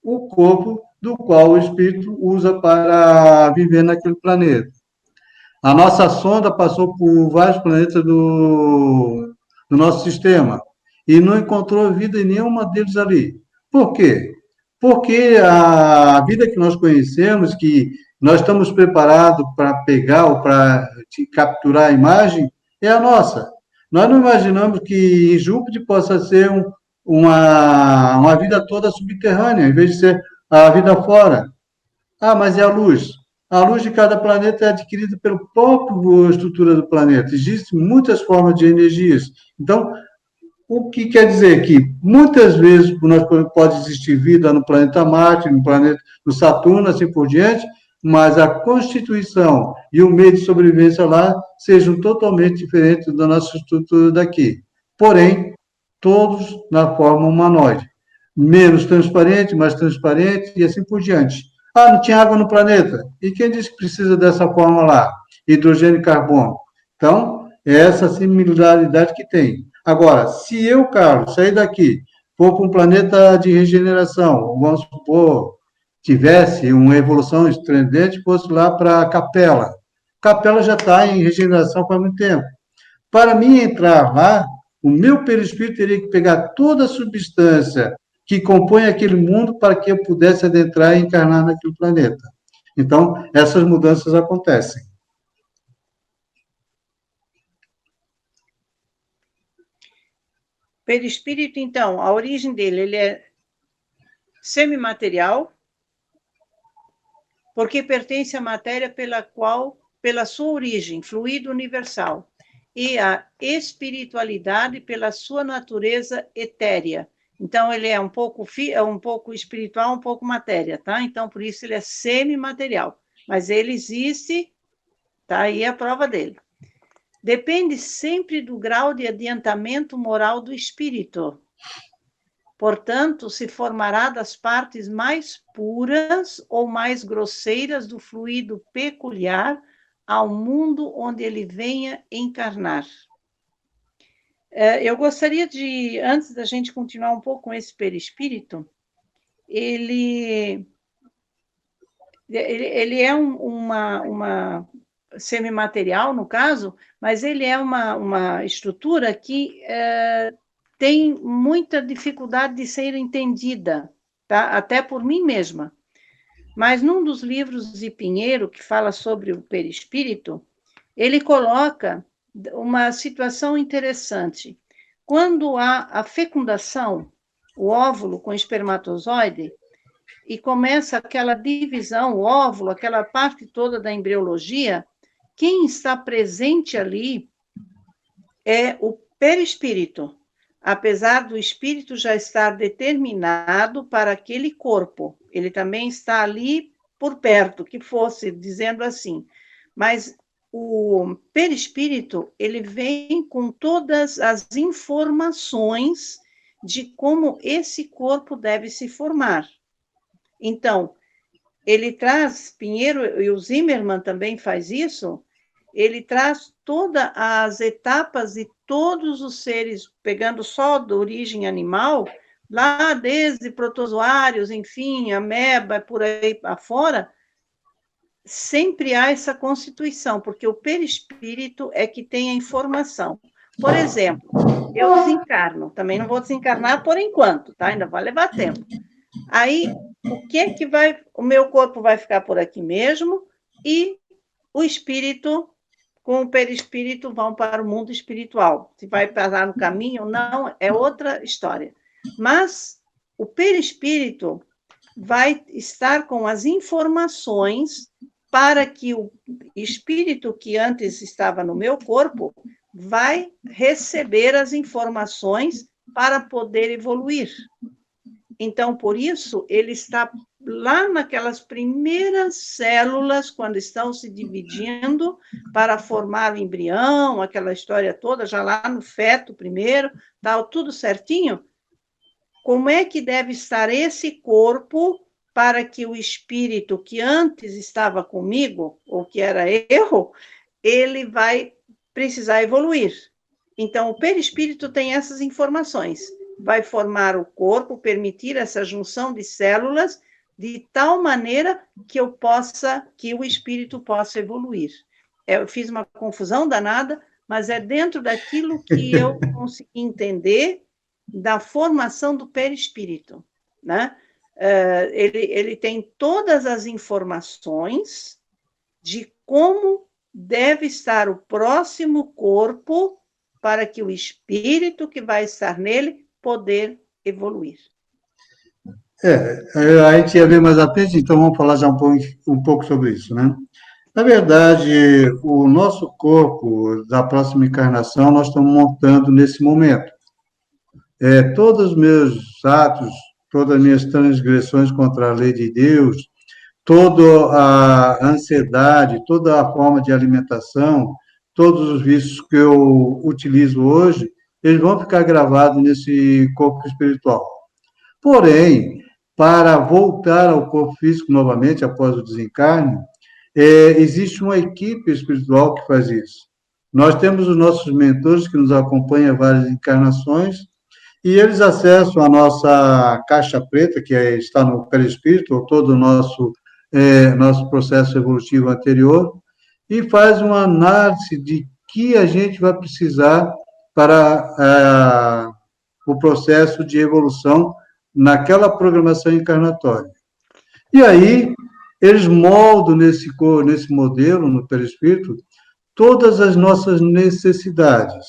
o corpo do qual o espírito usa para viver naquele planeta. A nossa sonda passou por vários planetas do nosso sistema e não encontrou vida em nenhuma deles ali. Por quê? Porque a vida que nós conhecemos, que nós estamos preparados para pegar ou para capturar a imagem, é a nossa. Nós não imaginamos que em Júpiter possa ser uma vida toda subterrânea, em vez de ser a vida fora. Mas é a luz. A luz de cada planeta é adquirida pela própria estrutura do planeta. Existem muitas formas de energias. Então, o que quer dizer que muitas vezes pode existir vida no planeta Marte, no Saturno, assim por diante, mas a constituição e o meio de sobrevivência lá sejam totalmente diferentes da nossa estrutura daqui. Porém, todos na forma humanoide. Menos transparente, mais transparente e assim por diante. Não tinha água no planeta. E quem disse que precisa dessa forma lá? Hidrogênio e carbono. Então, é essa similaridade que tem. Agora, se eu, Carlos, sair daqui, for para um planeta de regeneração, vamos supor, tivesse uma evolução estridente, fosse lá para a Capela. Capela já está em regeneração faz muito tempo. Para mim entrar lá, o meu perispírito teria que pegar toda a substância que compõe aquele mundo para que eu pudesse adentrar e encarnar naquele planeta. Então, essas mudanças acontecem. Perispírito, então, a origem dele, ele é semimaterial, porque pertence à matéria pela sua origem, fluido universal, e a espiritualidade pela sua natureza etérea. Então, ele é um pouco espiritual, um pouco matéria, tá? Então, por isso ele é semimaterial. Mas ele existe, tá aí a prova dele. Depende sempre do grau de adiantamento moral do espírito. Portanto, se formará das partes mais puras ou mais grosseiras do fluido peculiar ao mundo onde ele venha encarnar. Eu gostaria de, antes da gente continuar um pouco com esse perispírito, ele ele é uma semimaterial, no caso, mas ele é uma estrutura que tem muita dificuldade de ser entendida, tá? Até por mim mesma. Mas num dos livros de Pinheiro, que fala sobre o perispírito, ele coloca uma situação interessante. Quando há a fecundação, o óvulo com espermatozoide, e começa aquela divisão, o óvulo, aquela parte toda da embriologia, quem está presente ali é o perispírito, apesar do espírito já estar determinado para aquele corpo. Ele também está ali por perto, que fosse, dizendo assim. Mas o perispírito, ele vem com todas as informações de como esse corpo deve se formar. Então, ele traz, Pinheiro e o Zimmermann também faz isso, ele traz todas as etapas de todos os seres, pegando só da origem animal, lá desde protozoários, enfim, ameba, por aí afora, sempre há essa constituição, porque o perispírito é que tem a informação. Por exemplo, eu desencarno, também não vou desencarnar por enquanto, tá? Ainda vai levar tempo. Aí, o meu corpo vai ficar por aqui mesmo, e o espírito com o perispírito vão para o mundo espiritual. Se vai parar no caminho ou não, é outra história. Mas o perispírito vai estar com as informações para que o espírito que antes estava no meu corpo vai receber as informações para poder evoluir. Então, por isso, ele está lá naquelas primeiras células, quando estão se dividindo para formar o embrião, aquela história toda, já lá no feto primeiro, tal, tudo certinho. Como é que deve estar esse corpo para que o espírito que antes estava comigo, ou que era eu, ele vai precisar evoluir? Então, o perispírito tem essas informações. Vai formar o corpo, permitir essa junção de células, de tal maneira que o espírito possa evoluir. Eu fiz uma confusão danada, mas é dentro daquilo que eu consegui entender da formação do perispírito, né? Ele tem todas as informações de como deve estar o próximo corpo para que o espírito que vai estar nele poder evoluir. A gente ia ver mais à frente, então vamos falar já um pouco sobre isso, né? Na verdade, o nosso corpo da próxima encarnação nós estamos montando nesse momento. Todos os meus atos, todas as minhas transgressões contra a lei de Deus, toda a ansiedade, toda a forma de alimentação, todos os vícios que eu utilizo hoje, eles vão ficar gravados nesse corpo espiritual. Porém, para voltar ao corpo físico novamente, após o desencarne, existe uma equipe espiritual que faz isso. Nós temos os nossos mentores que nos acompanham a várias encarnações, e eles acessam a nossa caixa preta, que está no perispírito, ou todo o nosso processo evolutivo anterior, e faz uma análise de que a gente vai precisar para o processo de evolução naquela programação encarnatória. E aí, eles moldam nesse modelo, no perispírito, todas as nossas necessidades,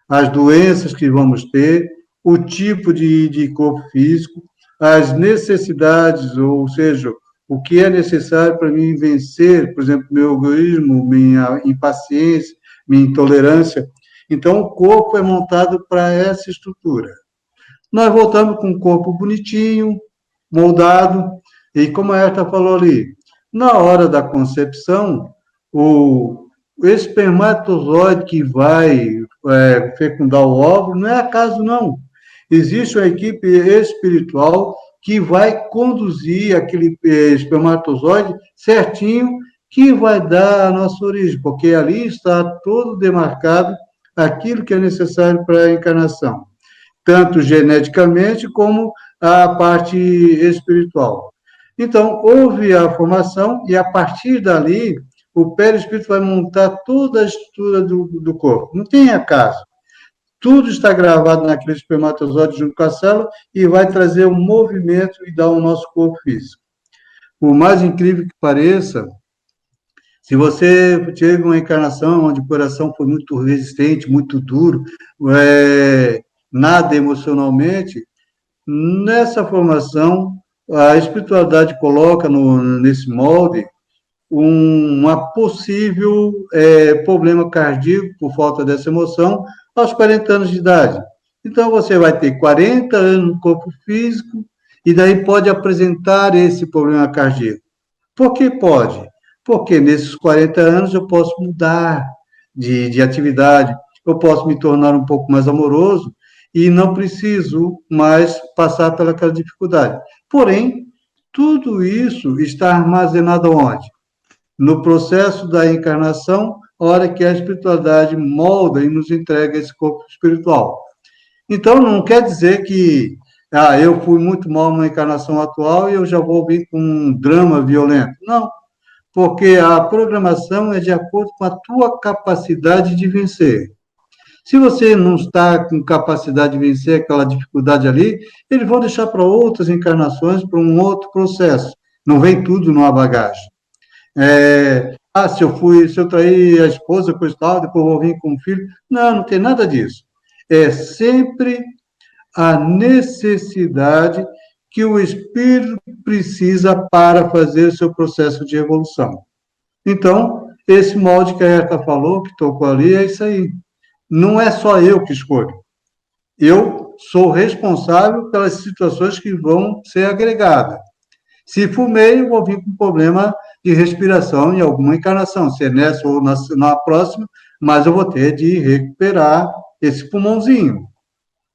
as doenças que vamos ter, o tipo de corpo físico, as necessidades, ou seja, o que é necessário para mim vencer, por exemplo, meu egoísmo, minha impaciência, minha intolerância. Então, o corpo é montado para essa estrutura. Nós voltamos com um corpo bonitinho, moldado, e como a Herta falou ali, na hora da concepção, o espermatozoide que vai fecundar o óvulo não é acaso, não. Existe uma equipe espiritual que vai conduzir aquele espermatozoide certinho, que vai dar a nossa origem, porque ali está todo demarcado aquilo que é necessário para a encarnação, tanto geneticamente como a parte espiritual. Então, houve a formação e, a partir dali, o perispírito vai montar toda a estrutura do corpo. Não tem acaso. Tudo está gravado naquele espermatozoide junto com a célula e vai trazer um movimento e dar o nosso corpo físico. Por mais incrível que pareça, se você teve uma encarnação onde o coração foi muito resistente, muito duro, nada emocionalmente, nessa formação, a espiritualidade coloca nesse molde uma possível problema cardíaco por falta dessa emoção aos 40 anos de idade. Então, você vai ter 40 anos no corpo físico e daí pode apresentar esse problema cardíaco. Por que pode? Porque nesses 40 anos eu posso mudar de atividade, eu posso me tornar um pouco mais amoroso e não preciso mais passar pelaquela dificuldade. Porém, tudo isso está armazenado onde? No processo da encarnação, a hora que a espiritualidade molda e nos entrega esse corpo espiritual. Então, não quer dizer que eu fui muito mal na encarnação atual e eu já vou vir com um drama violento. Não, porque a programação é de acordo com a tua capacidade de vencer. Se você não está com capacidade de vencer aquela dificuldade ali, eles vão deixar para outras encarnações, para um outro processo. Não vem tudo numa bagagem. Se eu trair a esposa, coisa e tal, depois vou vir com o filho. Não, não tem nada disso. É sempre a necessidade que o espírito precisa para fazer o seu processo de evolução. Então, esse molde que a Erika falou, que tocou ali, é isso aí. Não é só eu que escolho. Eu sou responsável pelas situações que vão ser agregadas. Se fumei, eu vou vir com problema de respiração em alguma encarnação, se é nessa ou na próxima, mas eu vou ter de recuperar esse pulmãozinho,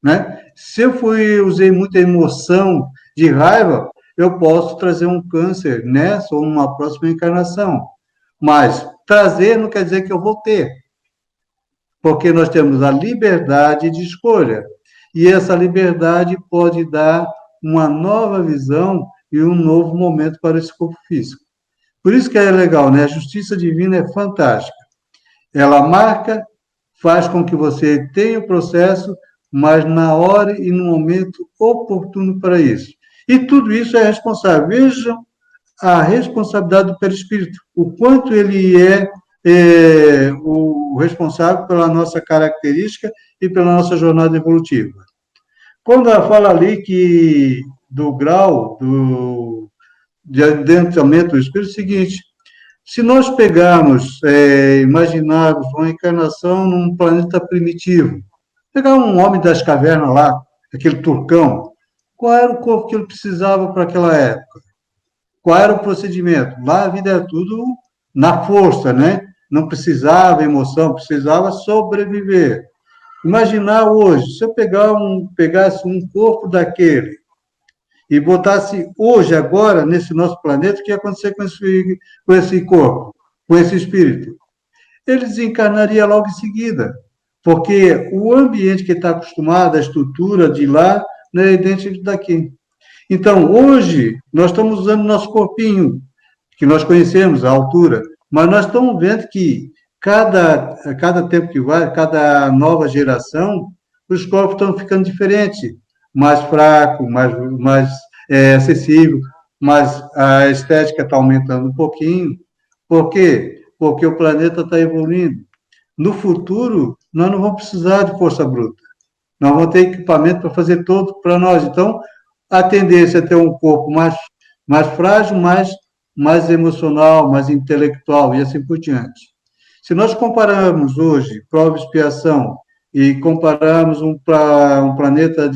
né? Se eu usei muita emoção de raiva, eu posso trazer um câncer nessa ou numa próxima encarnação. Mas trazer não quer dizer que eu vou ter, porque nós temos a liberdade de escolha. E essa liberdade pode dar uma nova visão e um novo momento para esse corpo físico. Por isso que é legal, né? A justiça divina é fantástica. Ela marca, faz com que você tenha o processo, mas na hora e no momento oportuno para isso. E tudo isso é responsável. Vejam a responsabilidade do perispírito, o quanto ele é o responsável pela nossa característica e pela nossa jornada evolutiva. Quando ela fala ali que do grau de adentramento do espírito, é o seguinte: se nós pegarmos, imaginarmos uma encarnação num planeta primitivo, pegar um homem das cavernas lá, aquele turcão, qual era o corpo que ele precisava para aquela época? Qual era o procedimento? Lá a vida era tudo na força, né? Não precisava emoção, precisava sobreviver. Imaginar hoje, se eu pegasse um corpo daquele e botasse hoje, agora, nesse nosso planeta, o que ia acontecer com esse corpo, com esse espírito? Ele desencarnaria logo em seguida, porque o ambiente que está acostumado, a estrutura de lá, não é idêntico daqui. Então, hoje, nós estamos usando nosso corpinho, que nós conhecemos, a altura, mas nós estamos vendo que cada tempo que vai, cada nova geração, os corpos estão ficando diferentes, mais fraco, mais acessível, mas a estética está aumentando um pouquinho. Por quê? Porque o planeta está evoluindo. No futuro, nós não vamos precisar de força bruta. Nós vamos ter equipamento para fazer tudo para nós. Então, a tendência é ter um corpo mais frágil, mais emocional, mais intelectual e assim por diante. Se nós compararmos hoje prova e expiação e compararmos um planeta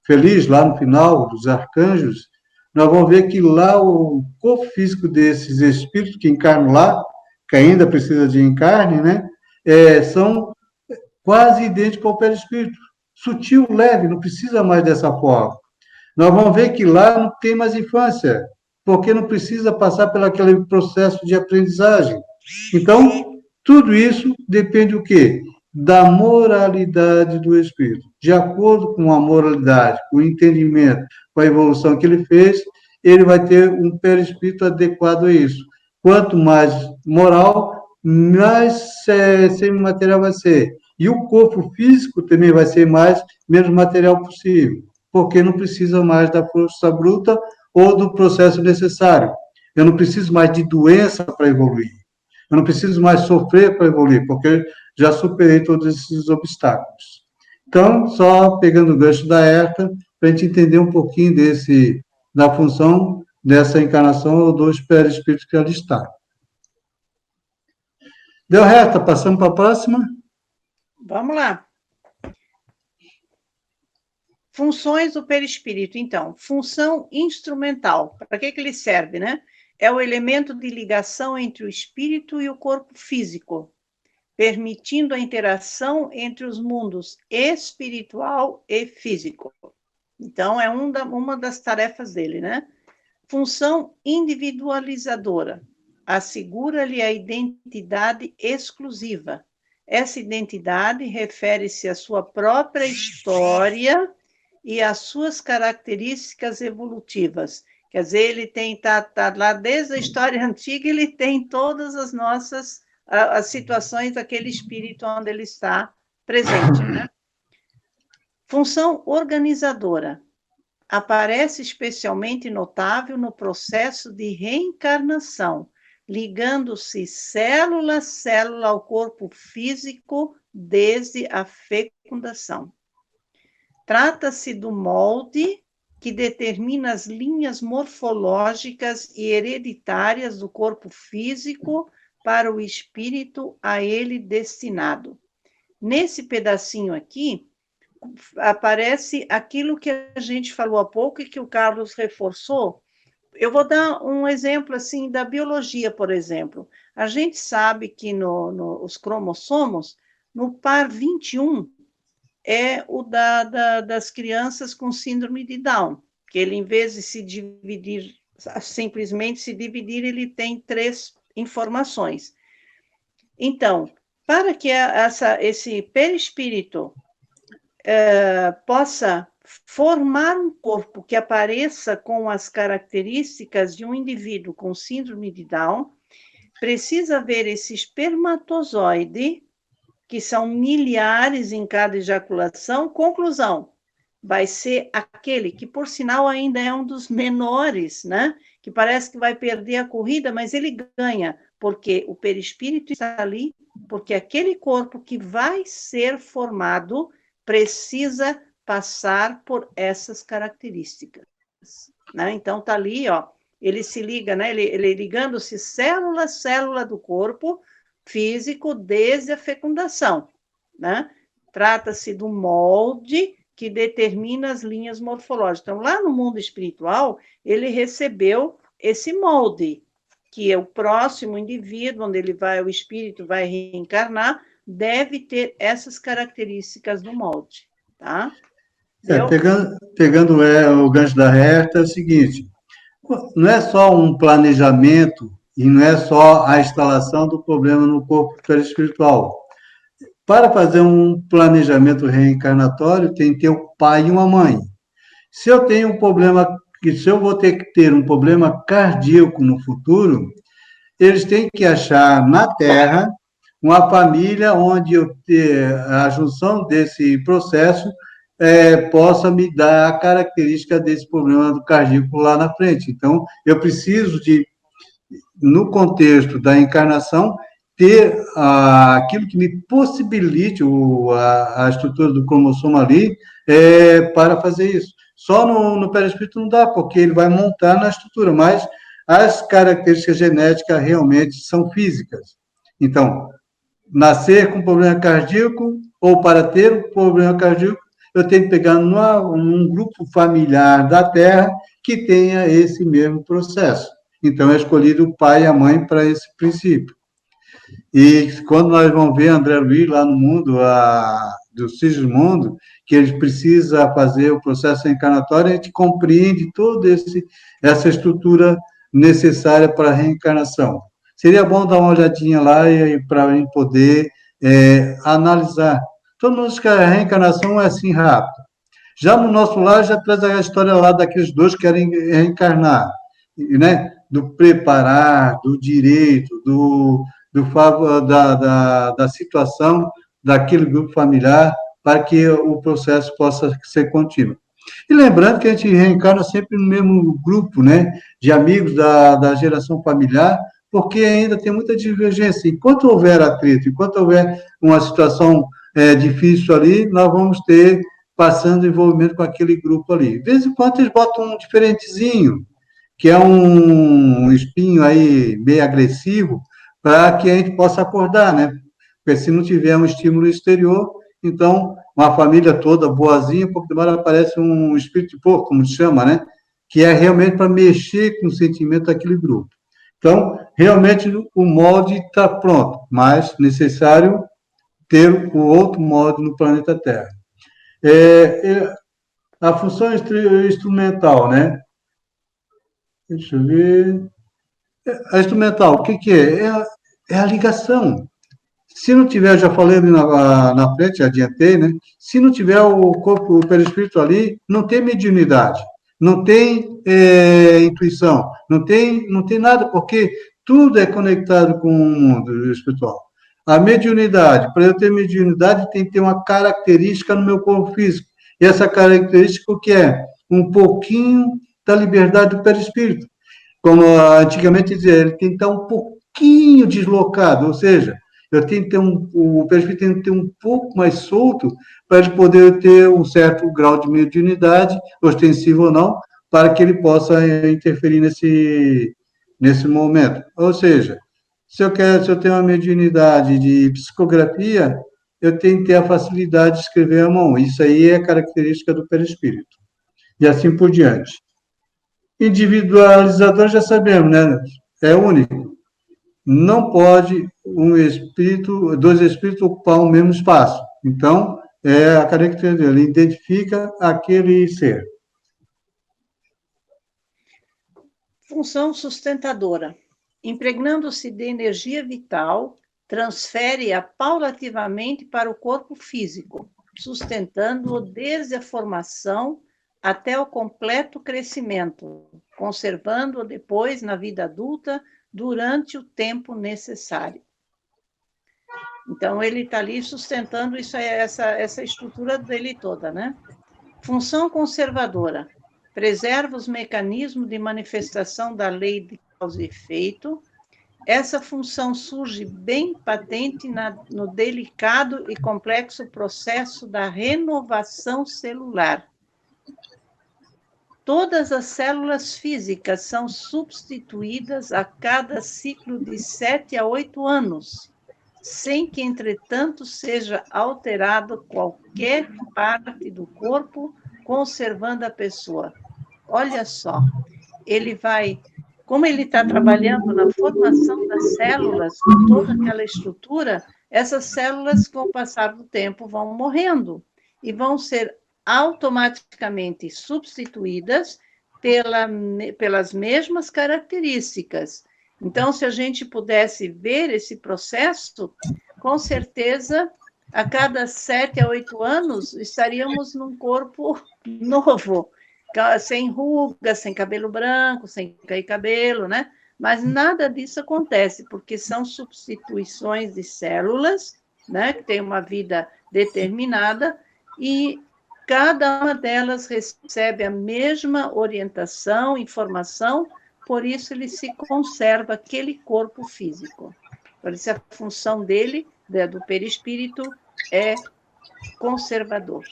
feliz lá no final, dos arcanjos, nós vamos ver que lá o corpo físico desses espíritos que encarnam lá, que ainda precisa de encarne, né, são quase idênticos ao perispírito. Sutil, leve, não precisa mais dessa forma. Nós vamos ver que lá não tem mais infância, porque não precisa passar pelo aquele processo de aprendizagem. Então, tudo isso depende do quê? Da moralidade do espírito. De acordo com a moralidade, com o entendimento, com a evolução que ele fez, ele vai ter um perispírito adequado a isso. Quanto mais moral, mais semimaterial vai ser. E o corpo físico também vai ser menos material possível, porque não precisa mais da força bruta ou do processo necessário. Eu não preciso mais de doença para evoluir. Eu não preciso mais sofrer para evoluir, porque já superei todos esses obstáculos. Então, só pegando o gancho da Herta, para a gente entender um pouquinho da função dessa encarnação ou dos perispíritos que ela está. Deu, Herta? Passamos para a próxima? Vamos lá. Funções do perispírito, então. Função instrumental. Para que ele serve, né? É o elemento de ligação entre o espírito e o corpo físico, permitindo a interação entre os mundos espiritual e físico. Então, é uma das tarefas dele, né? Função individualizadora. Assegura-lhe a identidade exclusiva. Essa identidade refere-se à sua própria história e às suas características evolutivas. Quer dizer, ele tá lá desde a história antiga, ele tem todas as nossas as situações daquele espírito onde ele está presente, né? Função organizadora. Aparece especialmente notável no processo de reencarnação, ligando-se célula a célula ao corpo físico desde a fecundação. Trata-se do molde que determina as linhas morfológicas e hereditárias do corpo físico para o espírito a ele destinado. Nesse pedacinho aqui, aparece aquilo que a gente falou há pouco e que o Carlos reforçou. Eu vou dar um exemplo assim da biologia, por exemplo. A gente sabe que os cromossomos, no par 21, é o das crianças com síndrome de Down, que ele, em vez de se dividir, simplesmente se dividir, ele tem 3 informações. Então, para que esse perispírito possa formar um corpo que apareça com as características de um indivíduo com síndrome de Down, precisa haver esse espermatozoide, que são milhares em cada ejaculação. Conclusão, vai ser aquele que, por sinal, ainda é um dos menores, né? Que parece que vai perder a corrida, mas ele ganha, porque o perispírito está ali, porque aquele corpo que vai ser formado precisa passar por essas características, né? Então, está ali, ó, ele se liga, né? Ele ligando-se célula a célula do corpo físico desde a fecundação, né? Trata-se do molde que determina as linhas morfológicas. Então, lá no mundo espiritual, ele recebeu esse molde, que é o próximo indivíduo, onde o espírito vai reencarnar, deve ter essas características do molde, tá? Pegando o gancho da Herta, é o seguinte, não é só um planejamento e não é só a instalação do problema no corpo perispiritual. Para fazer um planejamento reencarnatório, tem que ter um pai e uma mãe. Se eu tenho um problema, se eu vou ter que ter um problema cardíaco no futuro, eles têm que achar na Terra uma família onde eu ter a junção desse processo possa me dar a característica desse problema do cardíaco lá na frente. Então, eu preciso de, no contexto da encarnação, ter aquilo que me possibilite a estrutura do cromossomo ali para fazer isso. Só no perispírito não dá, porque ele vai montar na estrutura, mas as características genéticas realmente são físicas. Então, nascer com problema cardíaco ou para ter um problema cardíaco, eu tenho que pegar num grupo familiar da Terra que tenha esse mesmo processo. Então, é escolhido o pai e a mãe para esse princípio. E quando nós vamos ver André Luiz lá no mundo, do Sigismundo, que ele precisa fazer o processo reencarnatório, a gente compreende toda essa estrutura necessária para a reencarnação. Seria bom dar uma olhadinha lá para a gente poder analisar. Todo mundo diz que a reencarnação é assim rápido. Já no nosso lar, já traz a história lá daqueles dois que querem reencarnar, né? Do preparar, do direito, da situação daquele grupo familiar para que o processo possa ser contínuo. E lembrando que a gente reencarna sempre no mesmo grupo, né, de amigos da geração familiar, porque ainda tem muita divergência. Enquanto houver atrito, enquanto houver uma situação difícil ali, nós vamos ter passando envolvimento com aquele grupo ali. De vez em quando eles botam um diferentezinho, que é um espinho aí meio agressivo, para que a gente possa acordar, né? Porque se não tiver um estímulo exterior, então uma família toda boazinha, pouco demora aparece um espírito de porco, como se chama, né? Que é realmente para mexer com o sentimento daquele grupo. Então, realmente o molde está pronto, mas necessário ter o outro molde no planeta Terra. A função instrumental, né? Deixa eu ver. A instrumental, o que é? É a ligação. Se não tiver, já falei ali na frente, já adiantei, né? Se não tiver o corpo, o perispírito ali, não tem mediunidade, não tem intuição, não tem nada, porque tudo é conectado com o mundo espiritual. A mediunidade, para eu ter mediunidade, tem que ter uma característica no meu corpo físico. E essa característica, o que é? Um pouquinho da liberdade do perispírito. Como antigamente dizia, ele tem que estar um pouquinho deslocado, ou seja, eu tenho que ter o perfil tem que ter um pouco mais solto para ele poder ter um certo grau de mediunidade, ostensivo ou não, para que ele possa interferir nesse momento. Ou seja, se eu tenho uma mediunidade de psicografia, eu tenho que ter a facilidade de escrever à mão. Isso aí é característica do perispírito. E assim por diante. Individualizador já sabemos, né? É único. Não pode dois espíritos ocupar o mesmo espaço. Então, é a característica dele, ele identifica aquele ser. Função sustentadora. Impregnando-se de energia vital, transfere-a paulativamente para o corpo físico, sustentando-o desde a formação até o completo crescimento, conservando-o depois na vida adulta durante o tempo necessário. Então, ele está ali sustentando essa estrutura dele toda, né? Função conservadora. Preserva os mecanismos de manifestação da lei de causa e efeito. Essa função surge bem patente no delicado e complexo processo da renovação celular. Todas as células físicas são substituídas a cada ciclo de 7 a 8 anos, sem que, entretanto, seja alterado qualquer parte do corpo, conservando a pessoa. Olha só, como ele está trabalhando na formação das células, com toda aquela estrutura, essas células, com o passar do tempo, vão morrendo e vão ser automaticamente substituídas pelas mesmas características. Então, se a gente pudesse ver esse processo, com certeza, a cada 7 a 8 anos, estaríamos num corpo novo, sem rugas, sem cabelo branco, sem cair cabelo, né? Mas nada disso acontece, porque são substituições de células, né, que têm uma vida determinada, e cada uma delas recebe a mesma orientação, informação, por isso ele se conserva aquele corpo físico. Por isso a função dele, do perispírito, é conservador.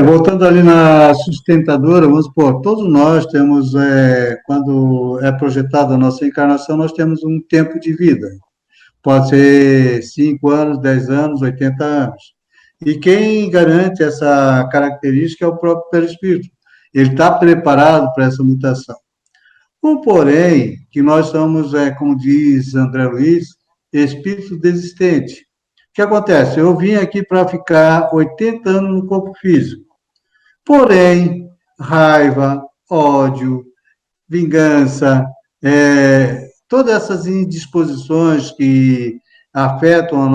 Voltando ali na sustentadora, vamos supor, todos nós temos, quando é projetada a nossa encarnação, nós temos um tempo de vida. Pode ser 5 anos, 10 anos, 80 anos. E quem garante essa característica é o próprio perispírito. Ele está preparado para essa mutação. Porém, que nós somos, como diz André Luiz, espírito desistente. O que acontece? Eu vim aqui para ficar 80 anos no corpo físico. Porém, raiva, ódio, vingança, todas essas indisposições que afetam o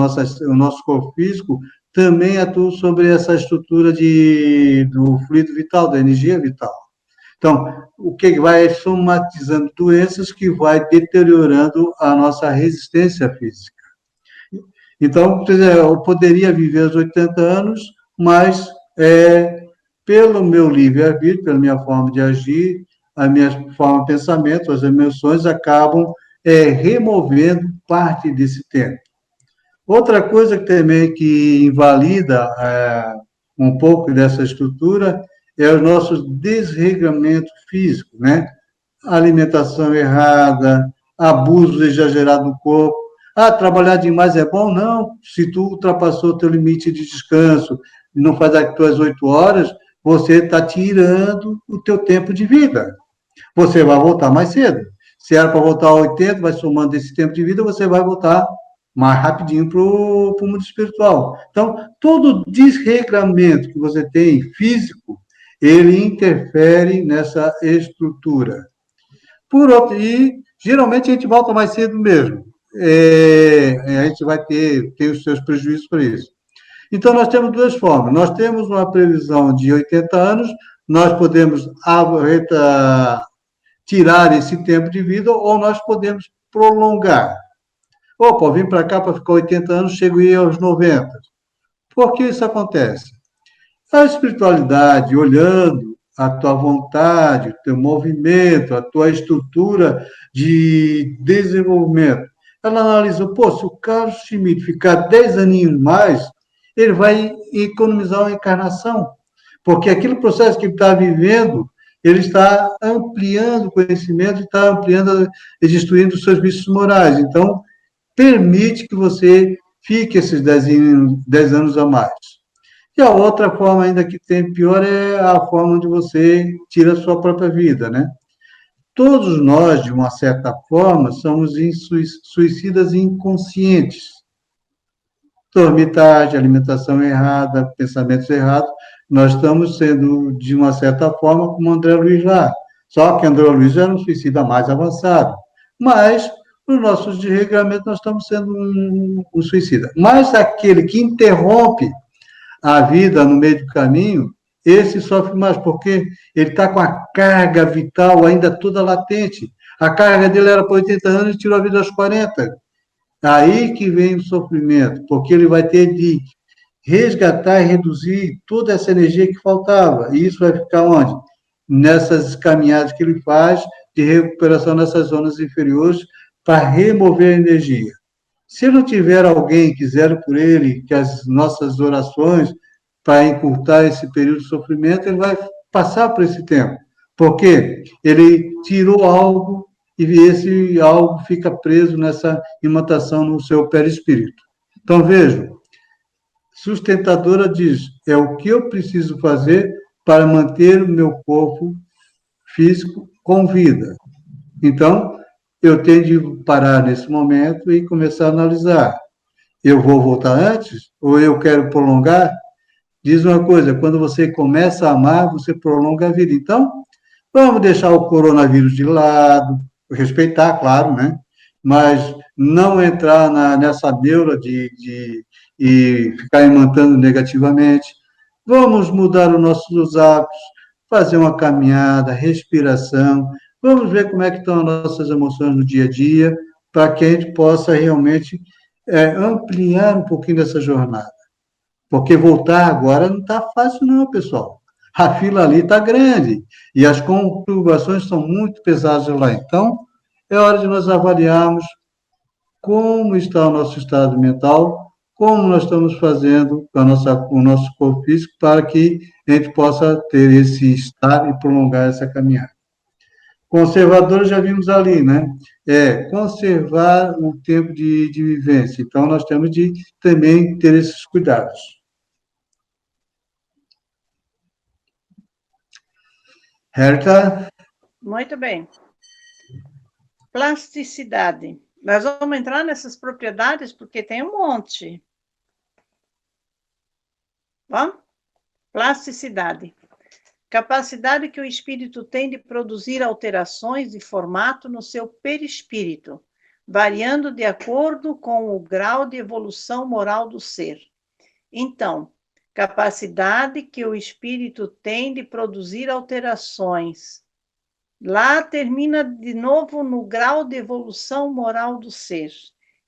nosso corpo físico também atuam sobre essa estrutura do fluido vital, da energia vital. Então, o que vai somatizando doenças que vai deteriorando a nossa resistência física. Então, eu poderia viver aos 80 anos, mas pelo meu livre-arbítrio, pela minha forma de agir, a minha forma de pensamento, as emoções acabam removendo parte desse tempo. Outra coisa que também que invalida um pouco dessa estrutura é o nosso desregramento físico, né? Alimentação errada, abuso exagerado do corpo. Ah, trabalhar demais é bom? Não. Se tu ultrapassou o teu limite de descanso, não faz as tuas 8 horas, você está tirando o teu tempo de vida. Você vai voltar mais cedo. Se era para voltar a 80, vai somando esse tempo de vida, você vai voltar mais rapidinho para o mundo espiritual. Então, todo desregramento que você tem físico, ele interfere nessa estrutura. E geralmente a gente volta mais cedo mesmo. A gente vai ter os seus prejuízos para isso. Então, nós temos duas formas. Nós temos uma previsão de 80 anos, nós podemos tirar esse tempo de vida ou nós podemos prolongar. Opa, eu vim para cá para ficar 80 anos, chego aí aos 90. Por que isso acontece? A espiritualidade, olhando a tua vontade, o teu movimento, a tua estrutura de desenvolvimento, ela analisou, se o Carlos Schmidt ficar 10 aninhos mais, ele vai economizar uma encarnação, porque aquele processo que ele está vivendo, ele está ampliando o conhecimento, está ampliando e destruindo os seus vícios morais. Então, permite que você fique esses 10 anos a mais. E a outra forma ainda que tem pior é a forma onde você tira a sua própria vida, né? Todos nós, de uma certa forma, somos suicidas inconscientes. Dormitagem, alimentação errada, pensamentos errados, nós estamos sendo, de uma certa forma, como André Luiz lá. Só que André Luiz era um suicida mais avançado. Mas, nos nossos desregramentos, nós estamos sendo um suicida. Mas aquele que interrompe a vida no meio do caminho, esse sofre mais, porque ele está com a carga vital ainda toda latente. A carga dele era para 80 anos e tirou a vida aos 40. Aí que vem o sofrimento, porque ele vai ter de resgatar e reduzir toda essa energia que faltava. E isso vai ficar onde? Nessas caminhadas que ele faz de recuperação nessas zonas inferiores para remover a energia. Se não tiver alguém que zere por ele, que as nossas orações para encurtar esse período de sofrimento, ele vai passar por esse tempo. Porque ele tirou algo e esse algo fica preso nessa imantação no seu perispírito. Então, vejam, sustentadora diz, é o que eu preciso fazer para manter o meu corpo físico com vida. Então, eu tenho de parar nesse momento e começar a analisar. Eu vou voltar antes? Ou eu quero prolongar? Diz uma coisa, quando você começa a amar, você prolonga a vida. Então, vamos deixar o coronavírus de lado, respeitar, claro, né? Mas não entrar nessa neura de ficar imantando negativamente. Vamos mudar os nossos hábitos, fazer uma caminhada, respiração. Vamos ver como é que estão as nossas emoções no dia a dia, para que a gente possa realmente ampliar um pouquinho dessa jornada. Porque voltar agora não está fácil, não, pessoal. A fila ali está grande e as conturbações são muito pesadas lá. Então, é hora de nós avaliarmos como está o nosso estado mental, como nós estamos fazendo com o nosso corpo físico para que a gente possa ter esse estar e prolongar essa caminhada. Conservadores já vimos ali, né? Conservar o tempo de vivência. Então, nós temos de também ter esses cuidados. Herta? Muito bem. Plasticidade. Nós vamos entrar nessas propriedades porque tem um monte. Vamos? Plasticidade. Capacidade que o espírito tem de produzir alterações de formato no seu perispírito, variando de acordo com o grau de evolução moral do ser. Então, capacidade que o espírito tem de produzir alterações. Lá termina de novo no grau de evolução moral do ser.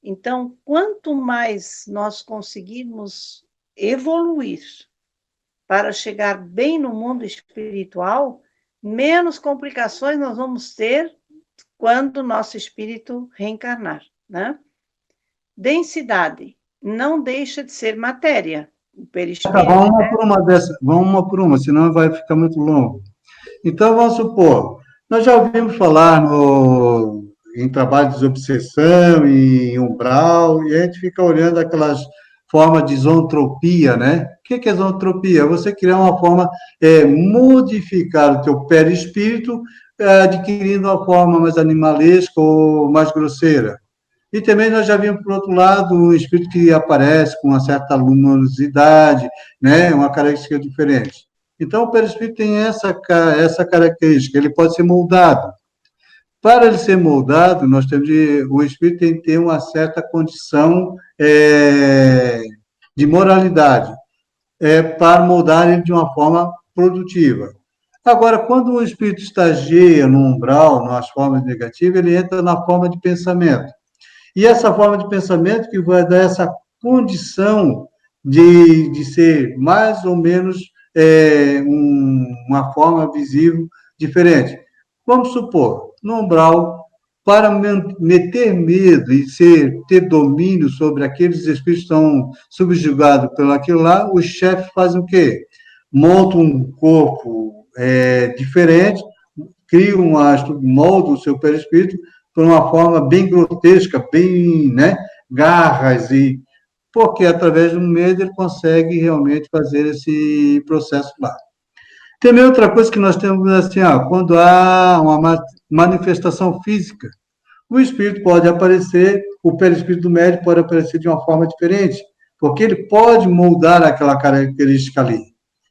Então, quanto mais nós conseguirmos evoluir para chegar bem no mundo espiritual, menos complicações nós vamos ter quando o nosso espírito reencarnar, né? Densidade não deixa de ser matéria. O perispírito, vamos uma por uma dessa, vamos uma por uma, senão vai ficar muito longo. Então, vamos supor, nós já ouvimos falar em trabalho de desobsessão, em umbral, e a gente fica olhando aquelas formas de zoantropia, né? O que é zoantropia? Você criar uma forma, modificar o teu perispírito, adquirindo uma forma mais animalesca ou mais grosseira. E também nós já vimos, por outro lado, um espírito que aparece com uma certa luminosidade, né? Uma característica diferente. Então, o perispírito tem essa característica, ele pode ser moldado. Para ele ser moldado, o espírito tem que ter uma certa condição de moralidade, para moldar ele de uma forma produtiva. Agora, quando o espírito estagia no umbral, nas formas negativas, ele entra na forma de pensamento. E essa forma de pensamento que vai dar essa condição de ser mais ou menos uma forma visível diferente. Vamos supor, no umbral, para meter medo e ter domínio sobre aqueles espíritos que estão subjugados pelo aquilo lá, os chefes fazem o quê? Montam um corpo diferente, moldam o seu perispírito por uma forma bem grotesca, bem, né, garras, porque através do medo ele consegue realmente fazer esse processo lá. Também outra coisa que nós temos assim, quando há uma manifestação física, o espírito pode aparecer, o perispírito do médium pode aparecer de uma forma diferente, porque ele pode moldar aquela característica ali.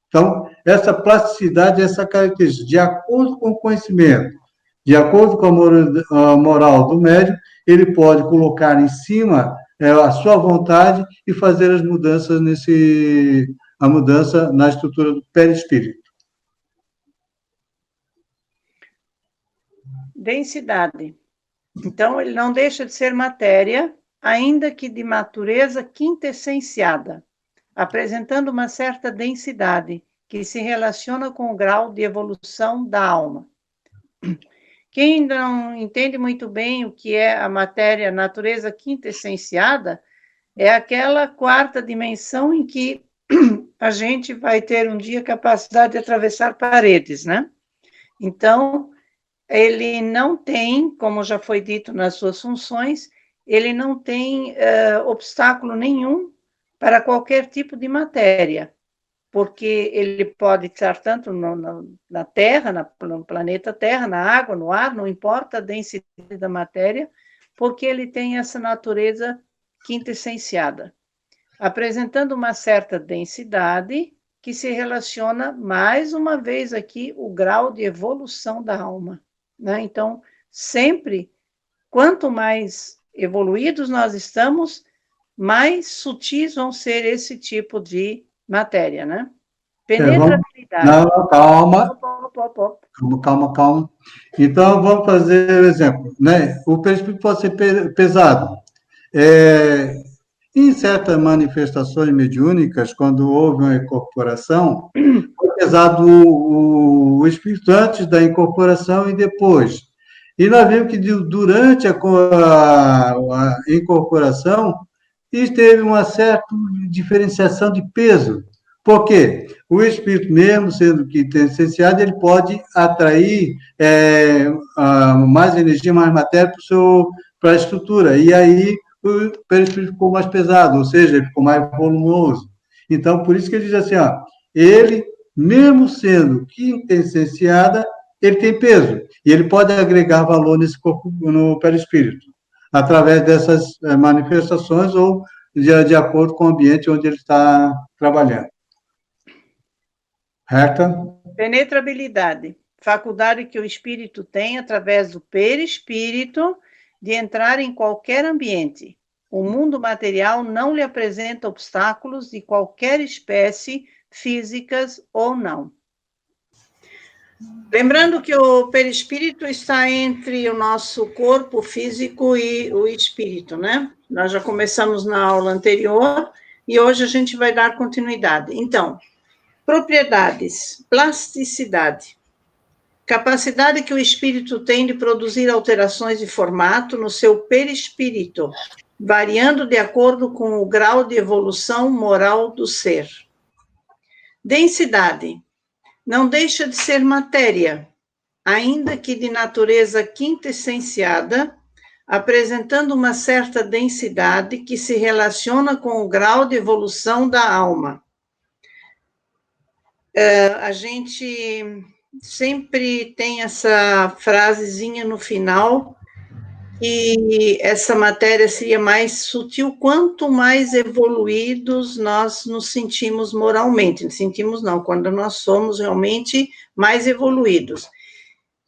Então, essa plasticidade, essa característica, de acordo com o conhecimento, de acordo com a moral do médium, ele pode colocar em cima a sua vontade e fazer as mudanças a mudança na estrutura do perispírito. Densidade. Então, ele não deixa de ser matéria, ainda que de natureza quintessenciada, apresentando uma certa densidade que se relaciona com o grau de evolução da alma. Quem não entende muito bem o que é a matéria, natureza quintessenciada, é aquela quarta dimensão em que a gente vai ter um dia capacidade de atravessar paredes, né? Então, ele não tem, como já foi dito nas suas funções, ele não tem obstáculo nenhum para qualquer tipo de matéria, porque ele pode estar tanto na Terra, no planeta Terra, na água, no ar, não importa a densidade da matéria, porque ele tem essa natureza quintessenciada, apresentando uma certa densidade que se relaciona, mais uma vez aqui, o grau de evolução da alma, né? Então, sempre, quanto mais evoluídos nós estamos, mais sutis vão ser esse tipo de matéria, né? Penetrabilidade. Não, calma. Calma. Então, vamos fazer o exemplo, né? O perispírito pode ser pesado. Em certas manifestações mediúnicas, quando houve uma incorporação, foi pesado o espírito antes da incorporação e depois. E nós vimos que durante a incorporação, teve uma certa diferenciação de peso. Por quê? O espírito, mesmo sendo quintessenciado, ele pode atrair mais energia, mais matéria para a estrutura. E aí o perispírito ficou mais pesado, ou seja, ele ficou mais volumoso. Então, por isso que ele diz assim, ele, mesmo sendo quintessenciada, ele tem peso, e ele pode agregar valor nesse corpo, no perispírito, através dessas manifestações ou de acordo com o ambiente onde ele está trabalhando. Reta? Penetrabilidade, faculdade que o espírito tem através do perispírito de entrar em qualquer ambiente, O mundo material não lhe apresenta obstáculos de qualquer espécie, físicas ou não. Lembrando que o perispírito está entre o nosso corpo físico e o espírito, né? Nós já começamos na aula anterior e hoje a gente vai dar continuidade. Então, propriedades, plasticidade, capacidade que o espírito tem de produzir alterações de formato no seu perispírito, variando de acordo com o grau de evolução moral do ser. Densidade, não deixa de ser matéria, ainda que de natureza quintessenciada, apresentando uma certa densidade que se relaciona com o grau de evolução da alma. A gente sempre tem essa frasezinha no final, que essa matéria seria mais sutil, quanto mais evoluídos nós nos sentimos moralmente. Sentimos não, quando nós somos realmente mais evoluídos.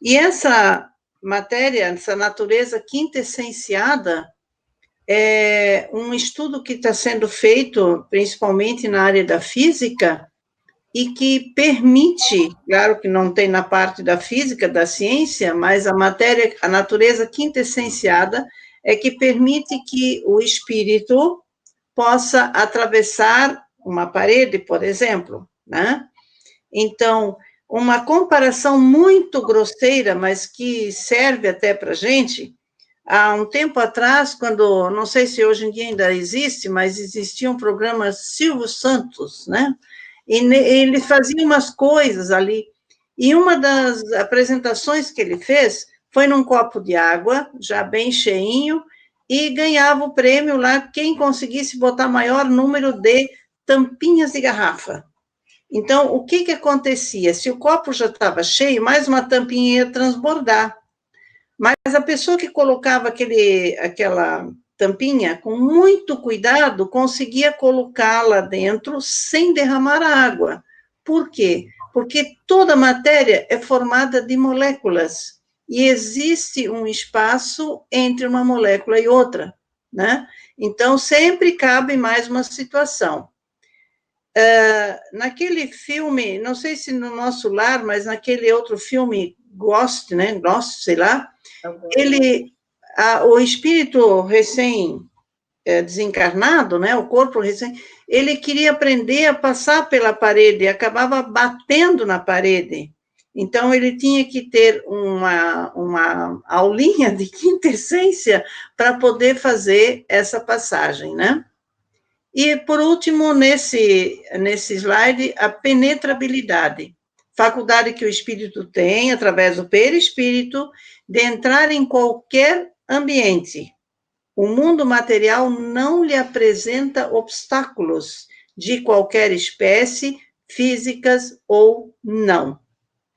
E essa matéria, essa natureza quintessenciada, é um estudo que está sendo feito, principalmente na área da física, e que permite, claro que não tem na parte da física, da ciência, mas a matéria, a natureza quintessenciada, é que permite que o espírito possa atravessar uma parede, por exemplo, né? Então, uma comparação muito grosseira, mas que serve até para a gente, há um tempo atrás, quando, não sei se hoje em dia ainda existe, mas existia um programa Silvio Santos, né? E ele fazia umas coisas ali, e uma das apresentações que ele fez foi num copo de água, já bem cheinho, e ganhava o prêmio lá, quem conseguisse botar maior número de tampinhas de garrafa. Então, o que acontecia? Se o copo já estava cheio, mais uma tampinha ia transbordar. Mas a pessoa que colocava aquela tampinha, com muito cuidado, conseguia colocá-la dentro sem derramar a água. Por quê? Porque toda matéria é formada de moléculas e existe um espaço entre uma molécula e outra, né? Então, sempre cabe mais uma situação. Naquele filme, não sei se no Nosso Lar, mas naquele outro filme, Ghost, né? Ghost, sei lá, o espírito recém-desencarnado, né, o corpo recém, ele queria aprender a passar pela parede, acabava batendo na parede. Então, ele tinha que ter uma aulinha de quintessência para poder fazer essa passagem, né? E, por último, nesse slide, a penetrabilidade, faculdade que o espírito tem, através do perispírito, de entrar em qualquer ambiente. O mundo material não lhe apresenta obstáculos de qualquer espécie, físicas ou não,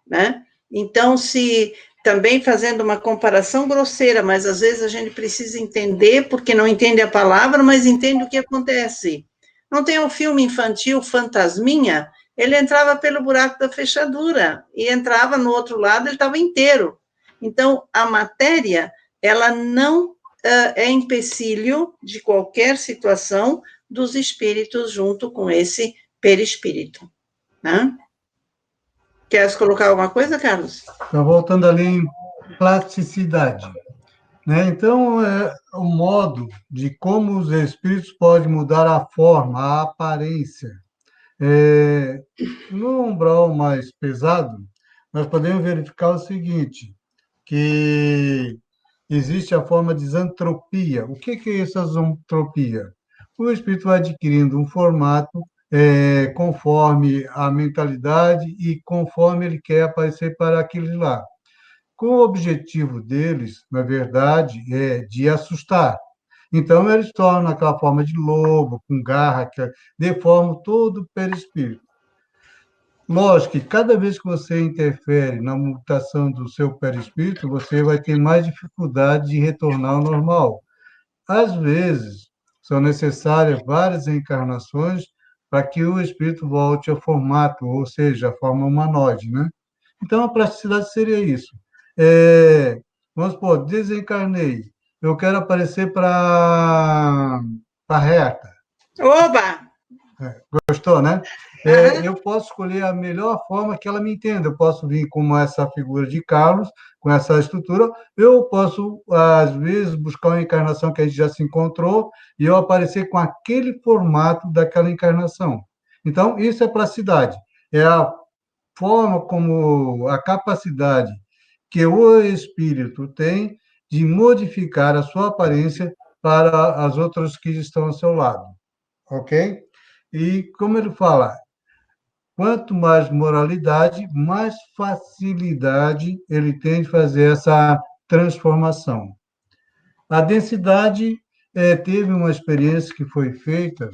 né? Então, se também fazendo uma comparação grosseira, mas às vezes a gente precisa entender, porque não entende a palavra, mas entende o que acontece. Não tem um filme infantil, Fantasminha? Ele entrava pelo buraco da fechadura, e entrava no outro lado, ele estava inteiro. Então, a matéria, ela não é empecilho de qualquer situação dos espíritos junto com esse perispírito, né? Queres colocar alguma coisa, Carlos? Então, voltando ali em plasticidade, né? Então, o modo de como os espíritos podem mudar a forma, a aparência. No umbral mais pesado, nós podemos verificar o seguinte, que existe a forma de zantropia. O que é essa zantropia? O espírito vai adquirindo um formato conforme a mentalidade e conforme ele quer aparecer para aquele lá. Com o objetivo deles, na verdade, é de assustar. Então, eles tornam aquela forma de lobo, com garra, que deformam todo o perispírito. Lógico que cada vez que você interfere na mutação do seu perispírito, você vai ter mais dificuldade de retornar ao normal. Às vezes, são necessárias várias encarnações para que o espírito volte ao formato, ou seja, a forma humanoide, né? Então, a plasticidade seria isso. Vamos supor, desencarnei. eu quero aparecer para a Herta. Oba! Gostou, né? Aham. Eu posso escolher a melhor forma que ela me entenda. Eu posso vir como essa figura de Carlos, com essa estrutura, eu posso, às vezes, buscar uma encarnação que a gente já se encontrou e eu aparecer com aquele formato daquela encarnação. Então, isso é plasticidade. É a forma como a capacidade que o espírito tem de modificar a sua aparência para as outras que estão ao seu lado, ok? E como ele fala, quanto mais moralidade, mais facilidade ele tem de fazer essa transformação. A densidade teve uma experiência que foi feita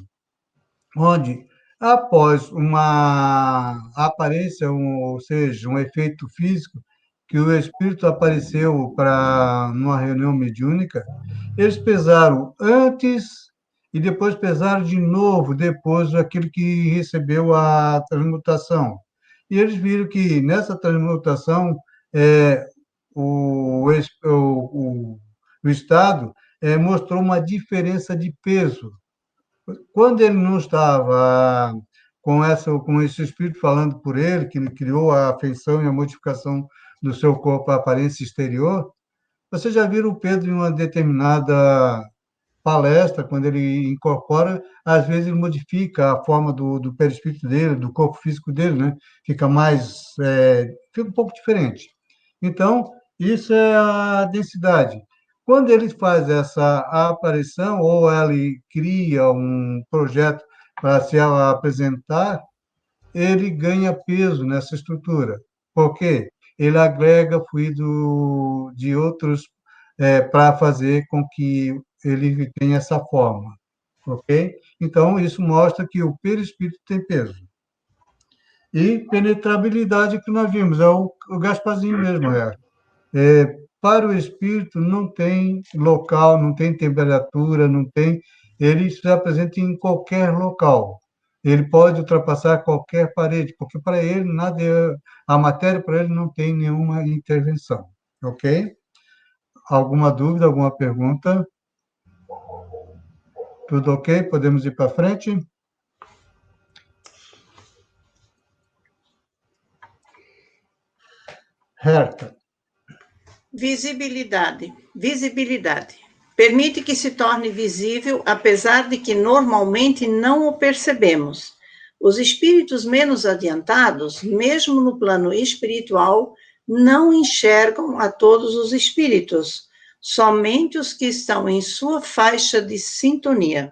onde, após uma aparência, ou seja, um efeito físico, que o espírito apareceu para numa reunião mediúnica, eles pesaram antes e depois pesaram de novo, depois aquele que recebeu a transmutação. E eles viram que nessa transmutação o, o Estado mostrou uma diferença de peso. Quando ele não estava com esse espírito falando por ele, que ele criou a afeição e a modificação do seu corpo, a aparência exterior, você já viu o Pedro em uma determinada palestra, quando ele incorpora, às vezes ele modifica a forma do perispírito dele, do corpo físico dele, né? Fica fica um pouco diferente. Então, isso é a densidade. Quando ele faz essa aparição, ou ele cria um projeto para se apresentar, ele ganha peso nessa estrutura. Por quê? Ele agrega fluido de outros para fazer com que ele tenha essa forma, ok? Então, isso mostra que o perispírito tem peso. E penetrabilidade que nós vimos, é o Gasparzinho mesmo, para o espírito não tem local, não tem temperatura, não tem. Ele se apresenta em qualquer local. Ele pode ultrapassar qualquer parede, porque para ele a matéria para ele não tem nenhuma intervenção, ok? Alguma dúvida, alguma pergunta? Tudo ok? Podemos ir para frente? Herta. Visibilidade. Visibilidade. Permite que se torne visível, apesar de que normalmente não o percebemos. Os espíritos menos adiantados, mesmo no plano espiritual, não enxergam a todos os espíritos, somente os que estão em sua faixa de sintonia.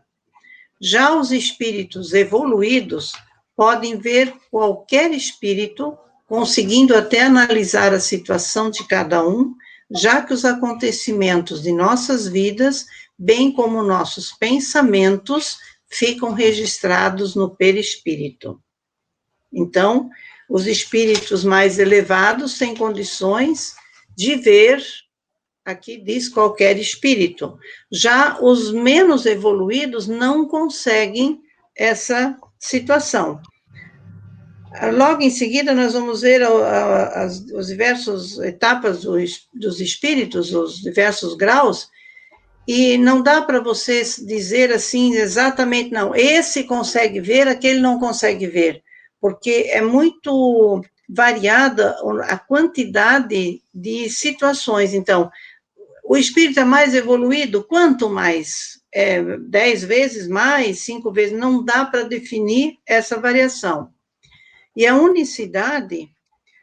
Já os espíritos evoluídos podem ver qualquer espírito, conseguindo até analisar a situação de cada um, já que os acontecimentos de nossas vidas, bem como nossos pensamentos, ficam registrados no perispírito. Então, os espíritos mais elevados têm condições de ver, aqui diz qualquer espírito. Já os menos evoluídos não conseguem essa situação. Logo em seguida, nós vamos ver as diversas etapas dos espíritos, os diversos graus, e não dá para vocês dizer assim exatamente, não, esse consegue ver, aquele não consegue ver, porque é muito variada a quantidade de situações. Então, o espírito é mais evoluído, quanto mais? 10 vezes mais, 5 vezes, não dá para definir essa variação. E a unicidade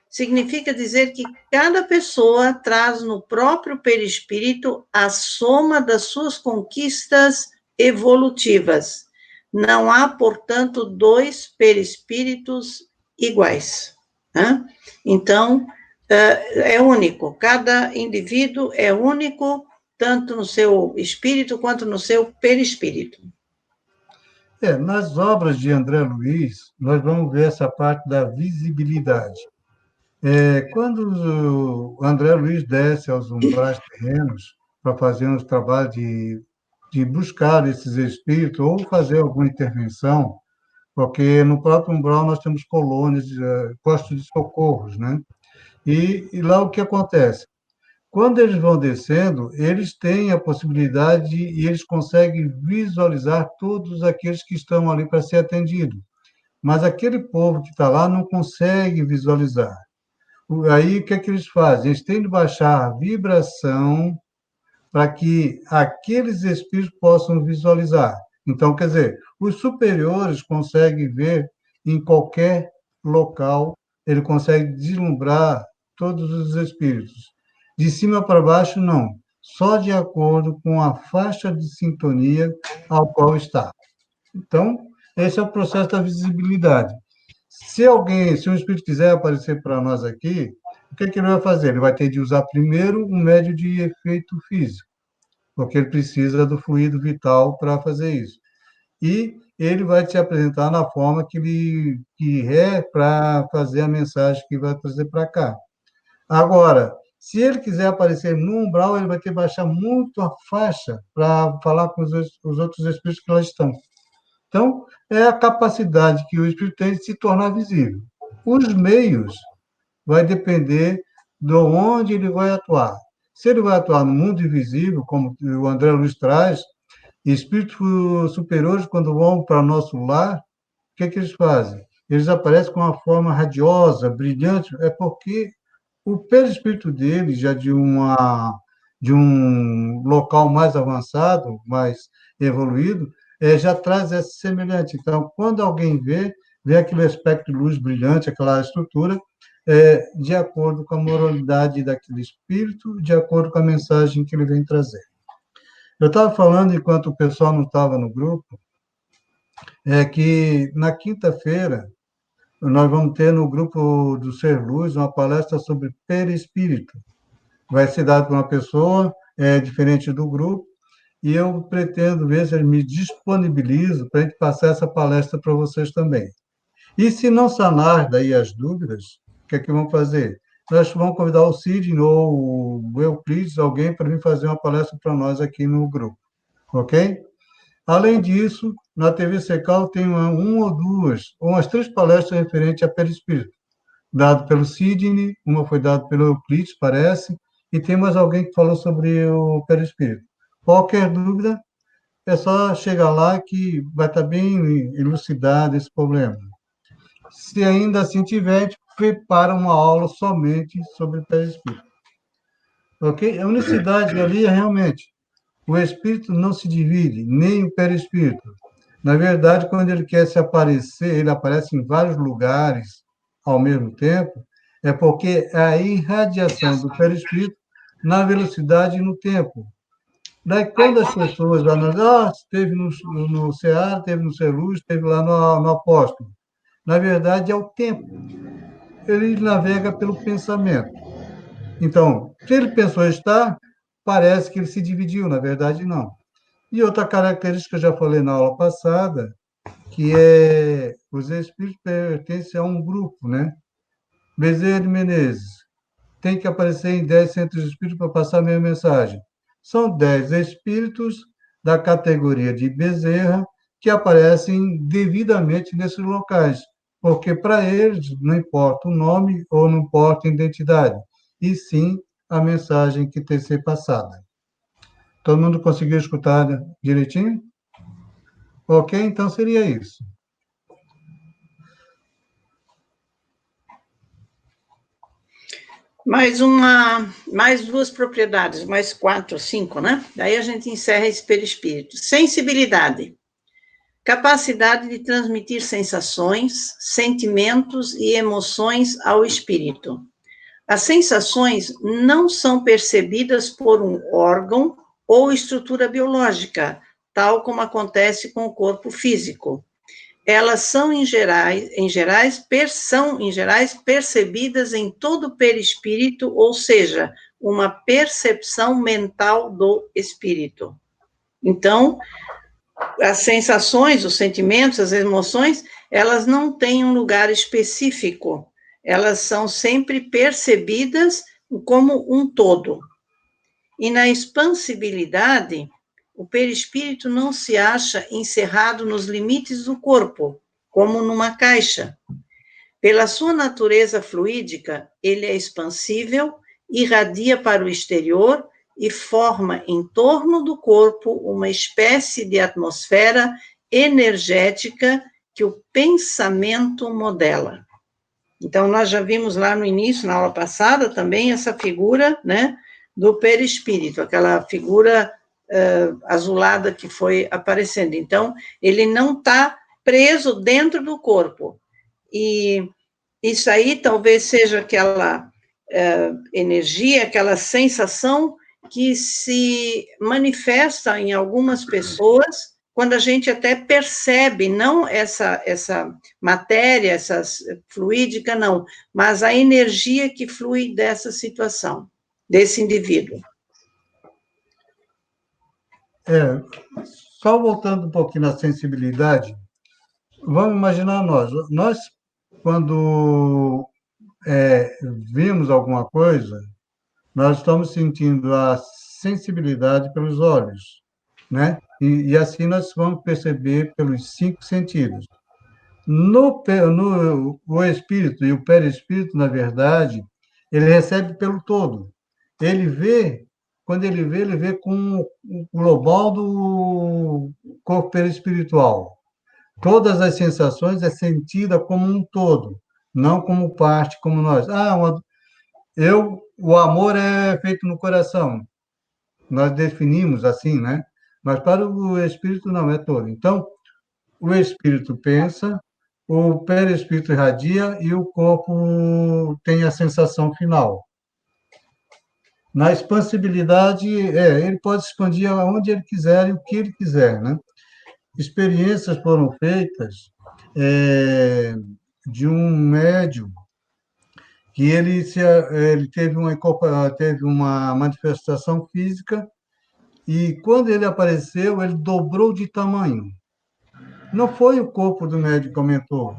significa dizer que cada pessoa traz no próprio perispírito a soma das suas conquistas evolutivas. Não há, portanto, dois perispíritos iguais. Né? Então, é único, cada indivíduo é único, tanto no seu espírito quanto no seu perispírito. Nas obras de André Luiz, nós vamos ver essa parte da visibilidade. Quando o André Luiz desce aos umbrais terrenos para fazer uns trabalhos de buscar esses espíritos ou fazer alguma intervenção, porque no próprio umbral nós temos colônias, postos de socorros, né? E lá o que acontece? Quando eles vão descendo, eles têm a possibilidade e eles conseguem visualizar todos aqueles que estão ali para ser atendidos. Mas aquele povo que está lá não consegue visualizar. Aí, o que é que eles fazem? Eles têm de baixar a vibração para que aqueles espíritos possam visualizar. Então, quer dizer, os superiores conseguem ver em qualquer local, ele consegue deslumbrar todos os espíritos. De cima para baixo, não. Só de acordo com a faixa de sintonia ao qual está. Então, esse é o processo da visibilidade. Se um espírito quiser aparecer para nós aqui, o que ele vai fazer? Ele vai ter de usar primeiro um médio de efeito físico, porque ele precisa do fluido vital para fazer isso. E ele vai te apresentar na forma que é para fazer a mensagem que vai trazer para cá. Agora, se ele quiser aparecer no umbral, ele vai ter que baixar muito a faixa para falar com os outros espíritos que lá estão. Então, é a capacidade que o espírito tem de se tornar visível. Os meios vai depender de onde ele vai atuar. Se ele vai atuar no mundo invisível, como o André Luiz traz, espíritos superiores, quando vão para nosso lar, o que é que eles fazem? Eles aparecem com uma forma radiosa, brilhante, é porque o perispírito dele, já de um local mais avançado, mais evoluído, já traz essa semelhante. Então, quando alguém vê aquele aspecto de luz brilhante, aquela estrutura, de acordo com a moralidade daquele espírito, de acordo com a mensagem que ele vem trazer. Eu estava falando, enquanto o pessoal não estava no grupo, que na quinta-feira nós vamos ter no grupo do Ser Luz uma palestra sobre perispírito. Vai ser dado por uma pessoa diferente do grupo, e eu pretendo ver se ele me disponibiliza para a gente passar essa palestra para vocês também. E se não sanar daí as dúvidas, o que é que vamos fazer? Nós vamos convidar o Sidney ou o Euclides, alguém, para vir fazer uma palestra para nós aqui no grupo, ok? Além disso, na TV Secal tem uma ou duas, ou umas 3 palestras referentes a perispírito, dado pelo Sidney, uma foi dada pelo Euclides, parece, e tem mais alguém que falou sobre o perispírito. Qualquer dúvida, é só chegar lá que vai estar bem elucidado esse problema. Se ainda assim tiver, a gente prepara uma aula somente sobre perispírito. Ok? A unicidade ali é realmente, o espírito não se divide, nem o perispírito. Na verdade, quando ele quer se aparecer, ele aparece em vários lugares ao mesmo tempo, é porque é a irradiação do perispírito na velocidade e no tempo. Daí, quando as pessoas analisam, esteve no Ceará, esteve no Celuz, esteve lá no Apóstolo. Na verdade, é o tempo. Ele navega pelo pensamento. Então, se ele pensou estar, parece que ele se dividiu, na verdade, não. E outra característica que eu já falei na aula passada, que os espíritos pertencem a um grupo, né? Bezerra de Menezes tem que aparecer em 10 centros espíritas para passar a minha mensagem. São 10 espíritos da categoria de Bezerra que aparecem devidamente nesses locais, porque para eles não importa o nome ou não importa a identidade, e sim a mensagem que tem que ser passada. Todo mundo conseguiu escutar direitinho? Ok, então seria isso. Mais 2 propriedades, mais 4, 5, né? Daí a gente encerra esse perispírito. Sensibilidade. Capacidade de transmitir sensações, sentimentos e emoções ao espírito. As sensações não são percebidas por um órgão ou estrutura biológica, tal como acontece com o corpo físico. Elas são, em gerais, percebidas em todo o perispírito, ou seja, uma percepção mental do espírito. Então, as sensações, os sentimentos, as emoções, elas não têm um lugar específico, elas são sempre percebidas como um todo. E na expansibilidade, o perispírito não se acha encerrado nos limites do corpo, como numa caixa. Pela sua natureza fluídica, ele é expansível irradia para o exterior e forma em torno do corpo uma espécie de atmosfera energética que o pensamento modela. Então, nós já vimos lá no início, na aula passada, também essa figura, né, do perispírito, aquela figura azulada que foi aparecendo. Então, ele não está preso dentro do corpo. E isso aí talvez seja aquela energia, aquela sensação que se manifesta em algumas pessoas quando a gente até percebe, não essa matéria, essa fluídica, não, mas a energia que flui dessa situação, desse indivíduo. Só voltando um pouquinho na sensibilidade, vamos imaginar nós quando vimos alguma coisa, nós estamos sentindo a sensibilidade pelos olhos, né? E assim nós vamos perceber pelos 5 sentidos. O espírito e o perispírito, na verdade, ele recebe pelo todo. Ele vê, quando ele vê com o global do corpo perispiritual. Todas as sensações é sentida como um todo, não como parte, como nós. O amor é feito no coração. Nós definimos assim, né? Mas para o espírito não é todo. Então, o espírito pensa, o perispírito irradia e o corpo tem a sensação final. Na expansibilidade, ele pode expandir aonde ele quiser e o que ele quiser, né? Experiências foram feitas de um médium que ele teve uma manifestação física e quando ele apareceu, ele dobrou de tamanho. Não foi o corpo do médium que aumentou,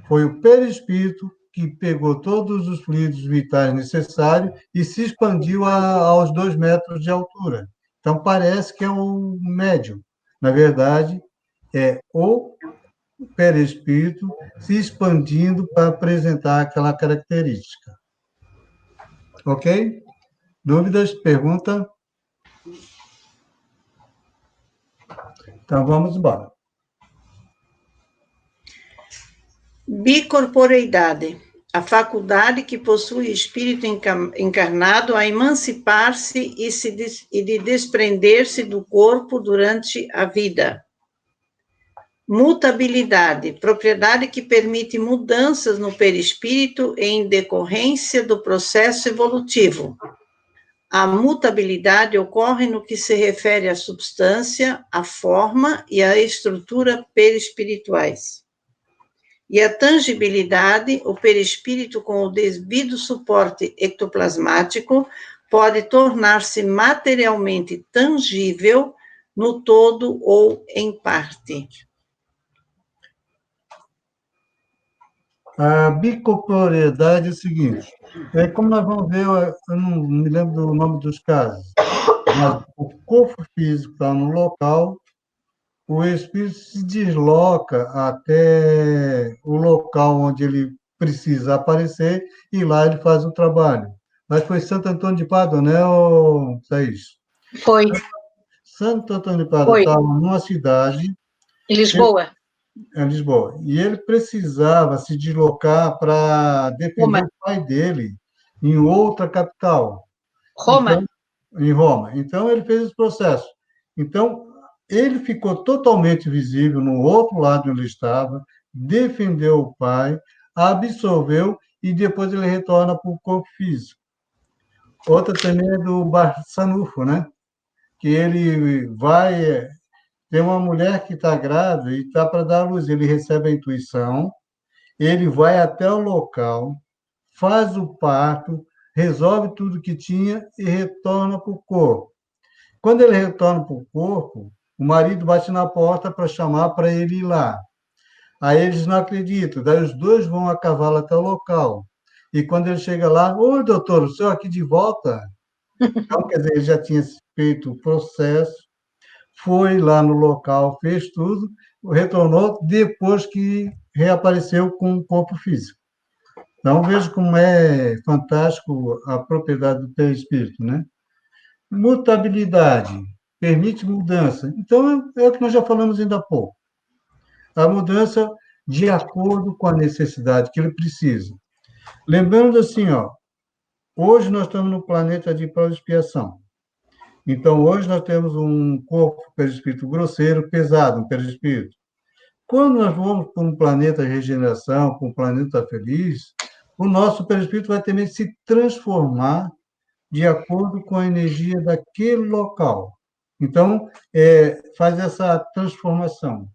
foi o perispírito que pegou todos os fluidos vitais necessários e se expandiu aos 2 metros de altura. Então, parece que é um médium. Na verdade, é o perispírito se expandindo para apresentar aquela característica. Ok? Dúvidas? Pergunta? Então, vamos embora. Bicorporeidade, a faculdade que possui o espírito encarnado a emancipar-se e de desprender-se do corpo durante a vida. Mutabilidade, propriedade que permite mudanças no perispírito em decorrência do processo evolutivo. A mutabilidade ocorre no que se refere à substância, à forma e à estrutura perispirituais. E a tangibilidade, o perispírito com o devido suporte ectoplasmático pode tornar-se materialmente tangível no todo ou em parte. A bicorporeidade é o seguinte, como nós vamos ver, eu não me lembro do nome dos casos, mas o corpo físico está no local, o espírito se desloca até o local onde ele precisa aparecer e lá ele faz o trabalho. Mas foi Santo Antônio de Pádua, né, Thaís? Foi. Santo Antônio de Pádua estava numa cidade... Em Lisboa. Em Lisboa. E ele precisava se deslocar para defender o pai dele em outra capital. Roma. Então, em Roma. Então, ele fez esse processo. Então, ele ficou totalmente visível no outro lado onde ele estava, defendeu o pai, absorveu e depois ele retorna para o corpo físico. Outra também é do Barçanufo, né? Que ele vai... Tem uma mulher que está grávida e está para dar à luz. Ele recebe a intuição, ele vai até o local, faz o parto, resolve tudo que tinha e retorna para o corpo. Quando ele retorna para o corpo, o marido bate na porta para chamar para ele ir lá. Aí eles não acreditam, daí os dois vão a cavalo até o local. E quando ele chega lá, oi, doutor, o senhor aqui de volta? Então, quer dizer, ele já tinha feito o processo, foi lá no local, fez tudo, retornou depois que reapareceu com o corpo físico. Então, veja como é fantástico a propriedade do perispírito, né? Mutabilidade, permite mudança. Então, é o que nós já falamos ainda há pouco. A mudança de acordo com a necessidade que ele precisa. Lembrando assim, ó, hoje nós estamos no planeta de prova e expiação. Então, hoje nós temos um corpo perispírito grosseiro, pesado, um perispírito. Quando nós vamos para um planeta de regeneração, para um planeta feliz, o nosso perispírito vai também se transformar de acordo com a energia daquele local. Então, faz essa transformação.